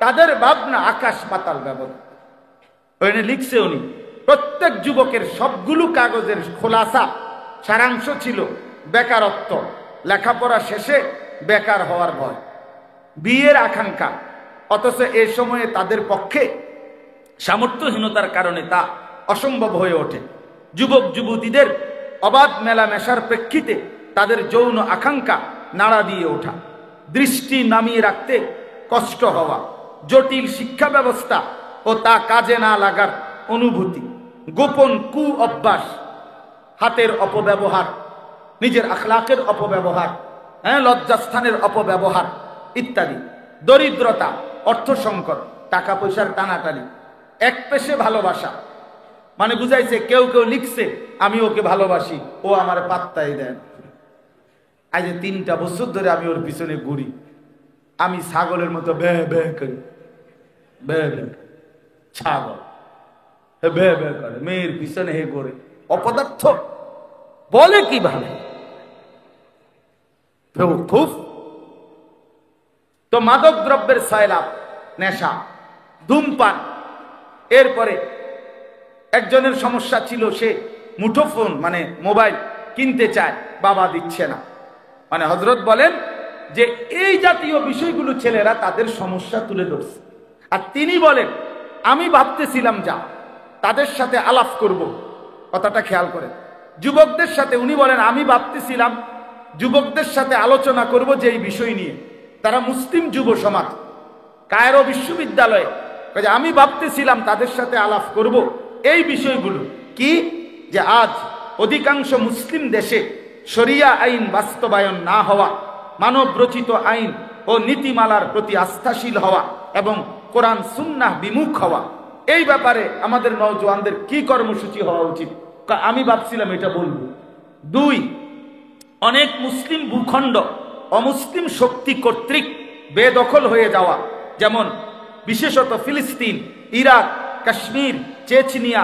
তাদের ভাবনা আকাশ পাতাল ব্যবধান। ওখানে লিখছে উনি, প্রত্যেক যুবকের সবগুলো কাগজের খোলাসা সারাংশ ছিল বেকারত্ব, লেখাপড়া শেষে বেকার হওয়ার ভয়, বিয়ের আকাঙ্ক্ষা, অথচ এই সময়ে তাদের পক্ষে সামর্থ্যহীনতার কারণে তা অসম্ভব হয়ে ওঠে। যুবক যুবতীদের অবাধ মেলামেশার প্রেক্ষিতে তাদের যৌন আকাঙ্ক্ষা নাড়া দিয়ে ওঠা, দৃষ্টি নামিয়ে রাখতে কষ্ট হওয়া, জটিল শিক্ষা ব্যবস্থা ও তা কাজে না লাগার অনুভূতি, গোপন কু অভ্যাস, হাতের অপব্যবহার, নিজের আখলাকের অপব্যবহার, লজ্জাস্থানের অপব্যবহার ইত্যাদি, দরিদ্রতা, অর্থ সংকট, টাকা পয়সার টানাটানি, এক পেশে ভালোবাসা। মানে বুঝাইছে, কেউ কেউ লিখছে আমি ওকে ভালোবাসি, ও আমার পাত্তাই দেন। আজ 3টা বছর ধরে আমি ওর পিছনে ঘুরি, আমি ছাগলের মতো বে বে করি, বে বে, ছাগল বে বে করে, মেয়ের পিছনে হে করে, অপদার্থ বলে কিভাবে। খুব তো মাদক দ্রব্যের সয়লাভ, নেশা, ধূমপান। এরপরে একজনের সমস্যা ছিল, সে মুঠোফোন মানে মোবাইল কিনতে চায়, বাবা দিচ্ছে না। মানে হযরত বলেন যে এই জাতীয় বিষয়গুলো ছেলেরা তাদের সমস্যা তুলে ধরছে। আর তিনি বলেন আমি ভাবতেছিলাম যা তাদের সাথে আলাপ করব, কথাটা খেয়াল করে, যুবকদের সাথে। উনি বলেন আমি ভাবতেছিলাম যুবকদের সাথে আলোচনা করব যে এই বিষয় নিয়ে। তারা মুসলিম যুব সমাজ, কায়রো বিশ্ববিদ্যালয়ে। আমি ভাবতেছিলাম তাদের সাথে আলাপ করব এই বিষয়গুলো কি, যে আজ অধিকাংশ মুসলিম দেশে শরিয়া আইন বাস্তবায়ন না হওয়া, মানব রচিত আইন ও নীতিমালার প্রতি আস্থাশীল হওয়া এবং কোরআন সুন্নাহ বিমুখ হওয়া, এই ব্যাপারে আমাদের নওজোয়ানদের কি কর্মসূচি হওয়া উচিত। আমি ভাবছিলাম এটা বলবো। 2, অনেক মুসলিম ভূখণ্ড অমুসলিম শক্তি কর্তৃক বেদখল হয়ে যাওয়া, যেমন বিশেষত ফিলিস্তিন, ইরাক, কাশ্মীর, চেচনিয়া,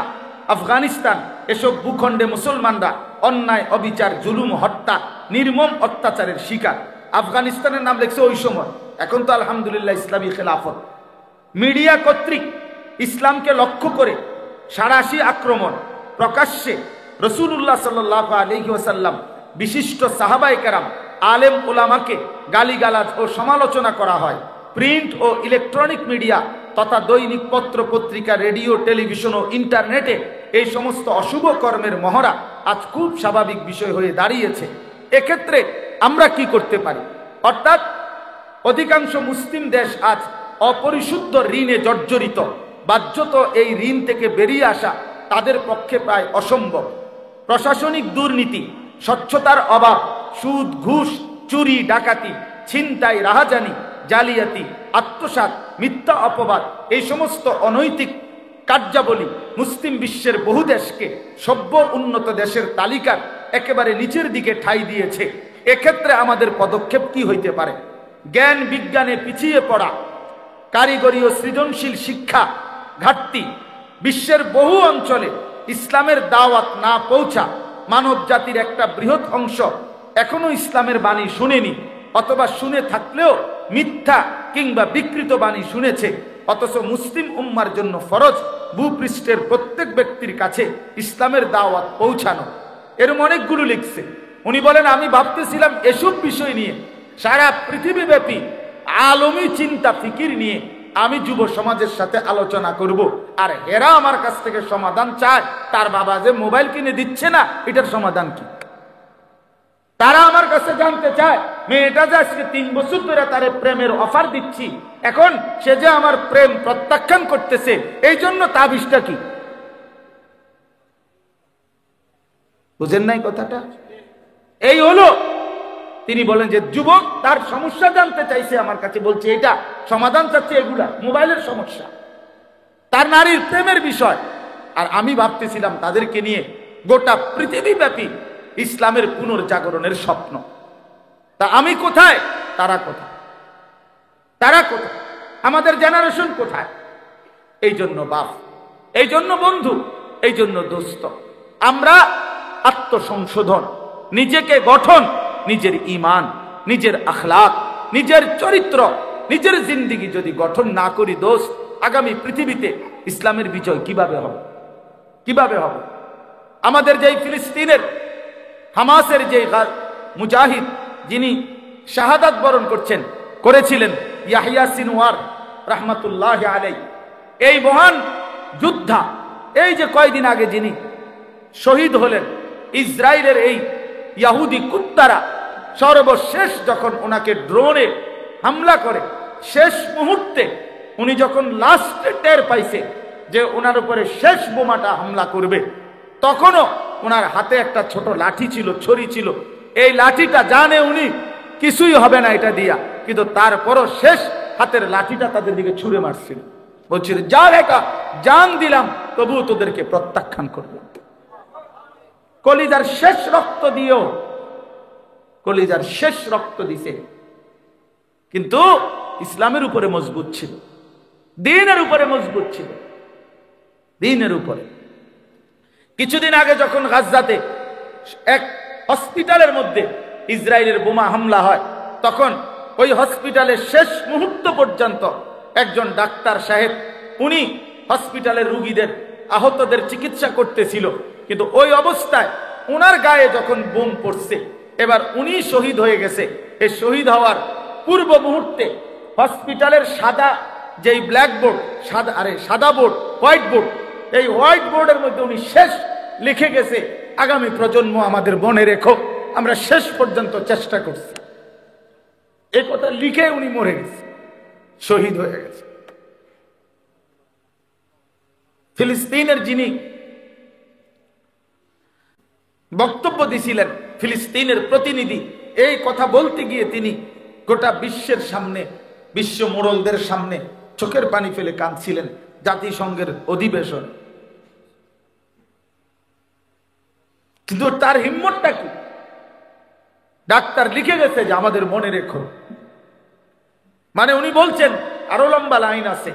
আফগানিস্তান। এসব ভূখণ্ডে মুসলমানরা অন্যায়, অবিচার, জুলুম, হত্যা, নির্মম অত্যাচারের শিকার। আফগানিস্তানের নাম লেখছে ওই সময়, এখন তো আলহামদুলিল্লাহ ইসলামী খেলাফত। মিডিয়া কর্তৃক ইসলামকে লক্ষ্য করে সাঁড়াশি আক্রমণ, প্রকাশ্যে রাসূলুল্লাহ সাল্লাল্লাহু আলাইহি ওয়াসাল্লাম, বিশিষ্ট সাহাবায়ে কেরাম, আলেম ওলামাকে গালিগালাজ ও সমালোচনা করা হয়। প্রিন্ট ও ইলেকট্রনিক মিডিয়া তথা দৈনিক পত্র পত্রিকা, রেডিও, টেলিভিশন ও ইন্টারনেটে এই সমস্ত অশুভ কর্মের মহড়া আজ খুব স্বাভাবিক বিষয় হয়ে দাঁড়িয়েছে। এক্ষেত্রে আমরা কি করতে পারি? অর্থাৎ অধিকাংশ মুসলিম দেশ আজ অপরিশুদ্ধ ঋণে জর্জরিত। বাধ্যত এই ঋণ থেকে বেরিয়ে আসা তাদের পক্ষে প্রায় অসম্ভব। প্রশাসনিক দুর্নীতি, স্বচ্ছতার অভাব, সুদ, ঘুষ, চুরি, ডাকাতি, ছিনতাই, রাহাজানি, জালিয়াতি, আত্মসাৎ, মিথ্যা অপবাদ, এই সমস্ত অনৈতিক কার্যাবলী মুসলিম বিশ্বের বহু দেশকে সভ্য উন্নত দেশের তালিকার একেবারে নিচের দিকে ঠাঁই দিয়েছে। এক্ষেত্রে আমাদের পদক্ষেপ কি হইতে পারে? জ্ঞান বিজ্ঞানে পিছিয়ে পড়া, কারিগরি ও সৃজনশীল শিক্ষা ঘাটতি, বিশ্বের বহু অঞ্চলে ইসলামের দাওয়াত না পৌঁছা, মানব জাতির একটা বৃহৎ অংশ এখনো ইসলামের বাণী শুনেনি, অথবা শুনে থাকলেও মিথ্যা কিংবা বিকৃত বাণী শুনেছে। অথচ মুসলিম উম্মার জন্য ফরজ ভূপৃষ্ঠের প্রত্যেক ব্যক্তির কাছে ইসলামের দাওয়াত পৌঁছানো। এরম অনেকগুলো লিখছে। উনি বলেন আমি ভাবতেছিলাম এসব বিষয় নিয়ে সারা পৃথিবীব্যাপী আলমী চিন্তা ফিকির নিয়ে আমি যুব সমাজের সাথে আলোচনা করব, আর এরা আমার কাছ থেকে সমাধান চায়। তার বাবা যে মোবাইল কিনে দিচ্ছে না, এটার সমাধান কি? তারা আমার কাছে জানতে চায়, মেয়েটা যে আজকে 3 বছর ধরে তারে প্রেমের অফার দিচ্ছি, এখন সে যে আমার প্রেম প্রত্যাখ্যান করতেছে, এই জন্য তাবিজটা কি? বুঝেন নাই কথাটা? এই হলো, তিনি বলেন যে যুবক তার সমস্যা জানতে চাইছে, আমার কাছে বলছে এটা সমাধান চাচ্ছে, এগুলা মোবাইলের সমস্যা, তার নারীর প্রেমের বিষয়। আর আমি ভাবতেছিলাম তাদেরকে নিয়ে গোটা পৃথিবীব্যাপী ইসলামের পুনর্জাগরণের স্বপ্ন। তা আমি কোথায়, তারা কোথায়? তারা কোথায়? আমাদের জেনারেশন কোথায়? এই জন্য বাপ, এই জন্য বন্ধু, এই জন্য দোস্ত, আমরা আত্মসংশোধন, নিজেকে গঠন, নিজের ঈমান, নিজের আখলাক, নিজের চরিত্র, নিজের জিন্দেগি যদি গঠন না করি দোস্ত, আগামী পৃথিবীতে ইসলামের বিজয় কিভাবে হবে? কিভাবে হবে? আমাদের যেই ফিলিস্তিনের হামাসের যে মুজাহিদ, যিনি শাহাদাত বরণ করেছিলেন, ইয়াহিয়া সিনওয়ার রাহমাতুল্লাহ আলাইহি, এই মহান যোদ্ধা, এই যে কয়দিন আগে যিনি শহীদ হলেন, ইসরায়েলের এই ইহুদি কুত্তারা সর্বশেষ যখন ওনাকে ড্রোনে হামলা করে, শেষ মুহূর্তে উনি যখন লাস্টে টের পাইছে যে ওনার উপরে শেষ বোমাটা হামলা করবে, তখনও ওনার হাতে একটা ছোট লাঠি ছিল, ছড়ি ছিল। এই লাঠিটা জানে উনি কিছুই হবে না এটা দিয়া, কিন্তু তারপরও শেষ হাতের লাঠিটা তাদের দিকে ছুঁড়ে মারছিল, বলছিল যা রেখা জান দিলাম, তবুও তোদেরকে প্রত্যাখ্যান করলাম। কলিজার শেষ রক্ত দিয়েও, কলিজার শেষ রক্ত দিছে, কিন্তু ইসলামের উপরে মজবুত ছিল, দ্বীনের উপরে মজবুত ছিল, দ্বীনের উপরে। কিছুদিন আগে যখন গাজাতে এক হসপিটালের মধ্যে ইসরায়েলের বোমা হামলা হয়, তখন ওই হসপিটালের শেষ মুহূর্ত পর্যন্ত একজন ডাক্তার সাহেব, উনি হসপিটালের রোগীদের, আহতদের চিকিৎসা করতেছিল, কিন্তু ওই অবস্থায় ওনার গায়ে যখন বোম পড়ছে, এবার উনি শহীদ হয়ে গেছে। এই শহীদ হওয়ার পূর্ব মুহূর্তে হসপিটালের সাদা যেই ব্ল্যাকবোর্ড, সাদা বোর্ড, হোয়াইট বোর্ড, এই হোয়াইট বোর্ডের মধ্যে উনি শেষ লিখে গেছে, আগামী প্রজন্ম আমাদের মনে রেখো, আমরা শেষ পর্যন্ত চেষ্টা করছি। এই কথা লিখে উনি মরে গেছে, শহীদ হয়ে গেছে। ফিলিস্তিনের যিনি বক্তব্য দিছিলেন, ফিলিস্তিনের প্রতিনিধি, এই কথা বলতে গিয়ে তিনি গোটা বিশ্বের সামনে, বিশ্ব মোড়লদের সামনে চোখের পানি ফেলে কাঁদছিলেন জাতিসংঘের অধিবেশন। কিন্তু তার হিম্মতটা কি? ডাক্তার লিখে গেছে যে আমাদের মনে রেখো, মানে উনি বলছেন, আরো লম্বা লাইন আছে,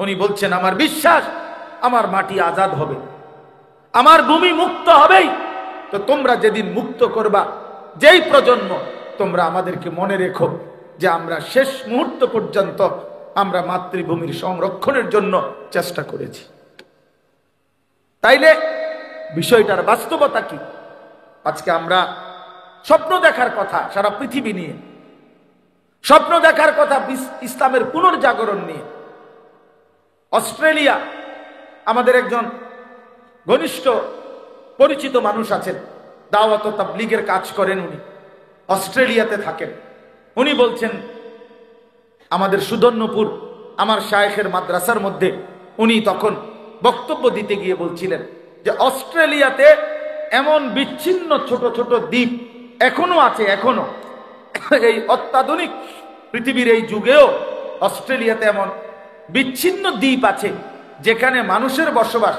উনি বলছেন আমার বিশ্বাস আমার মাটি আজাদ হবে, আমার ভূমি মুক্ত হবেই। তো তোমরা যেদিন মুক্ত করবা, যেই প্রজন্ম, তোমরা আমাদেরকে মনে রেখো যে আমরা শেষ মুহূর্ত পর্যন্ত আমরা মাতৃভূমির সংরক্ষণের জন্য চেষ্টা করেছি। তাইলে বিষয়টার বাস্তবতা কি? আজকে আমরা স্বপ্ন দেখার কথা সারা পৃথিবী নিয়ে, স্বপ্ন দেখার কথা ইসলামের পুনর্জাগরণ নিয়ে। অস্ট্রেলিয়া, আমাদের একজন ঘনিষ্ঠ পরিচিত মানুষ আছেন, দাওয়াত ও তাবলীগের কাজ করেন, উনি অস্ট্রেলিয়াতে থাকেন। উনি বলছেন আমাদের সুদর্ণপুর আমার শায়েখের মাদ্রাসার মধ্যে উনি তখন বক্তব্য দিতে গিয়ে বলছিলেন যে অস্ট্রেলিয়াতে এমন বিচ্ছিন্ন ছোট ছোট দ্বীপ এখনো আছে, এখনো এই অত্যাধুনিক পৃথিবীর এই যুগেও অস্ট্রেলিয়াতে এমন বিচ্ছিন্ন দ্বীপ আছে যেখানে মানুষের বসবাস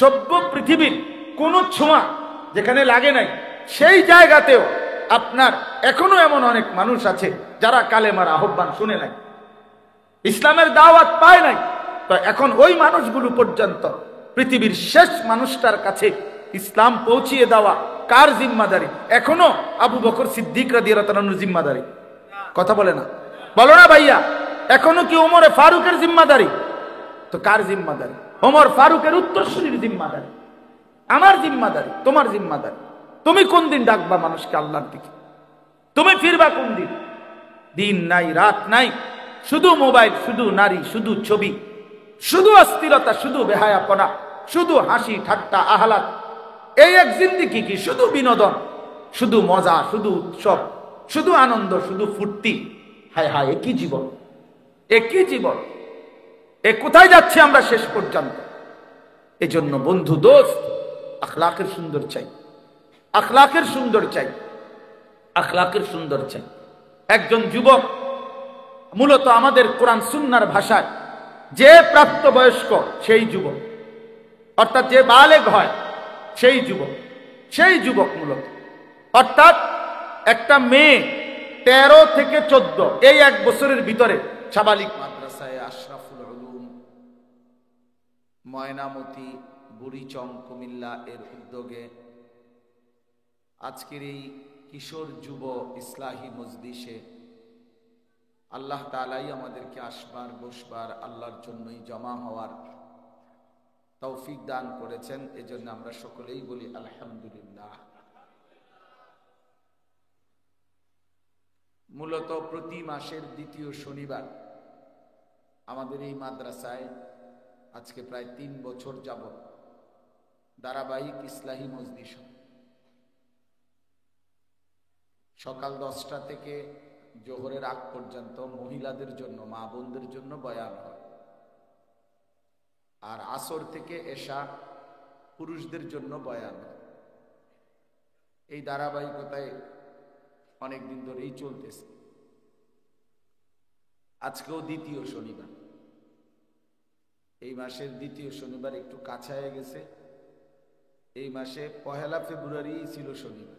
সভ্য পৃথিবীর কোনো ছোঁয়া যেখানে লাগে নাই, সেই জায়গাতেও আপনার এখনো এমন অনেক মানুষ আছে যারা কালেমার আহ্বান শুনে নাই, ইসলামের দাওয়াত পায় নাই। তো এখন ওই মানুষগুলো পর্যন্ত, পৃথিবীর শেষ মানুষটার কাছে ইসলাম পৌঁছিয়ে দেওয়া কার জিম্মাদারি? এখনো আবু বকর সিদ্দিক রাদিয়াল্লাহু তাআলার জিম্মাদারি। কথা বলে না, বলো না ভাইয়া, এখনো কি ওমরে ফারুকের জিম্মাদারি? তো কার জিম্মাদারি? ওমর ফারুকের উত্তরসূরির জিম্মাদারি, আমার জিম্মাদারি, তোমার জিম্মাদারি। তুমি কোন দিন ডাকবা মানুষকে আল্লাহর দিকে? তুমি ফিরবা কোন দিন? দিন নাই, রাত নাই, শুধু মোবাইল, শুধু নারী, শুধু ছবি, শুধু অস্থিরতা, শুধু বেহায়াপনা, শুধু হাসি ঠাট্টা আহ্লাদ। এই এক জিন্দেগি কি? শুধু বিনোদন, শুধু মজা, শুধু উৎসব, শুধু আনন্দ, শুধু ফুর্তি। হায় হায়, একই জীবন, একই জীবন। এ কোথায় যাচ্ছে আমরা শেষ পর্যন্ত? এজন্য বন্ধু, দোস্ত, আখলাকের সুন্দর চাই, আখলাকের সুন্দর চাই, আখলাকের সুন্দর চাই। একজন যুবক মূলত আমাদের কোরআন সুন্নাহর ভাষায় যে প্রাপ্তবয়স্ক সেই যুবক, অর্থাৎ যে বালেগ হয় সেই যুবক মূলত, অর্থাৎ একটা মেয়ে 13 থেকে 14 এই 1 বছরের ভিতরে সাবালিক। মাদ্রাসায় আশরাফুল উলুম ময়নামতি বুড়িচং কুমিল্লা এর উদ্যোগে আজকের এই কিশোর যুব ইসলাহি মজলিসে আল্লাহ তাআলাই আমাদেরকে আসবার বসবার আল্লাহর জন্যই জমা হওয়ার তৌফিক দান করেছেন। এজন্য আমরা সকলেই বলি আলহামদুলিল্লাহ। মূলত প্রতি মাসের দ্বিতীয় শনিবার আমাদের এই মাদ্রাসায় আজকে প্রায় 3 বছর যাবত ধারাবাহিক ইসলাহি মজলিস সকাল 10টা থেকে জোহরের আগ পর্যন্ত মহিলাদের জন্য, মা বোনদের জন্য বয়ান হয়, আর আসর থেকে এশা পুরুষদের জন্য বয়ান হয়। এই ধারাবাহিকতায় অনেকদিন ধরেই চলতেছে। আজকেও দ্বিতীয় শনিবার, এই মাসের দ্বিতীয় শনিবার একটু কাছায় গেছে। এই মাসে 1 ফেব্রুয়ারি ছিল শনিবার,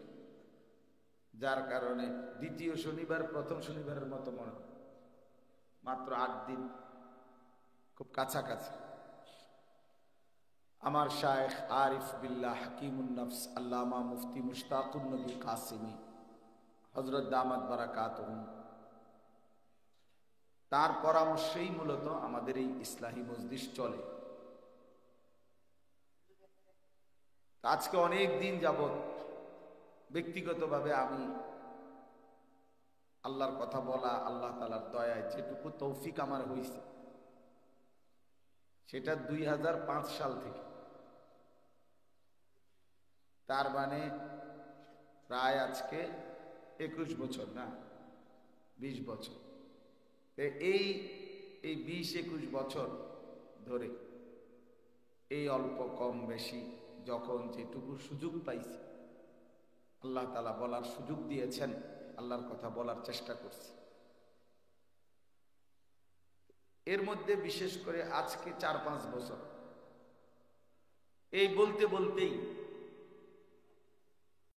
যার কারণে দ্বিতীয় শনিবার প্রথম শনিবারের মতো মনে হয়, মাত্র 8 দিন, খুব কাছাকাছি। আমার শায়েখ আরিফ বিল্লাহ হাকিমুন নফস আল্লামা মুফতি মুশতাকুন নবী কাসিমি হযরত দামাত বারাকাতুহুম, তার পরামর্শেই মূলত আমাদের এই ইসলাহি মজলিস চলে। আজকে অনেক দিন যাবত ব্যক্তিগতভাবে আমি আল্লাহর কথা বলা, আল্লাহ তাআলার দয়ায় যেটুকু তৌফিক আমার হয়েছে সেটা 2005 সাল থেকে, তার মানে প্রায় আজকে 21 বছর না 20 বছর। এই 20-21 বছর ধরে এই অল্প কম বেশি যখন যেটুকু সুযোগ পাইছি, আল্লাহ তাআলা বলার সুযোগ দিয়েছেন, আল্লাহর কথা বলার চেষ্টা করছি। এর মধ্যে বিশেষ করে আজকে 4-5 বছর এই বলতে বলতেই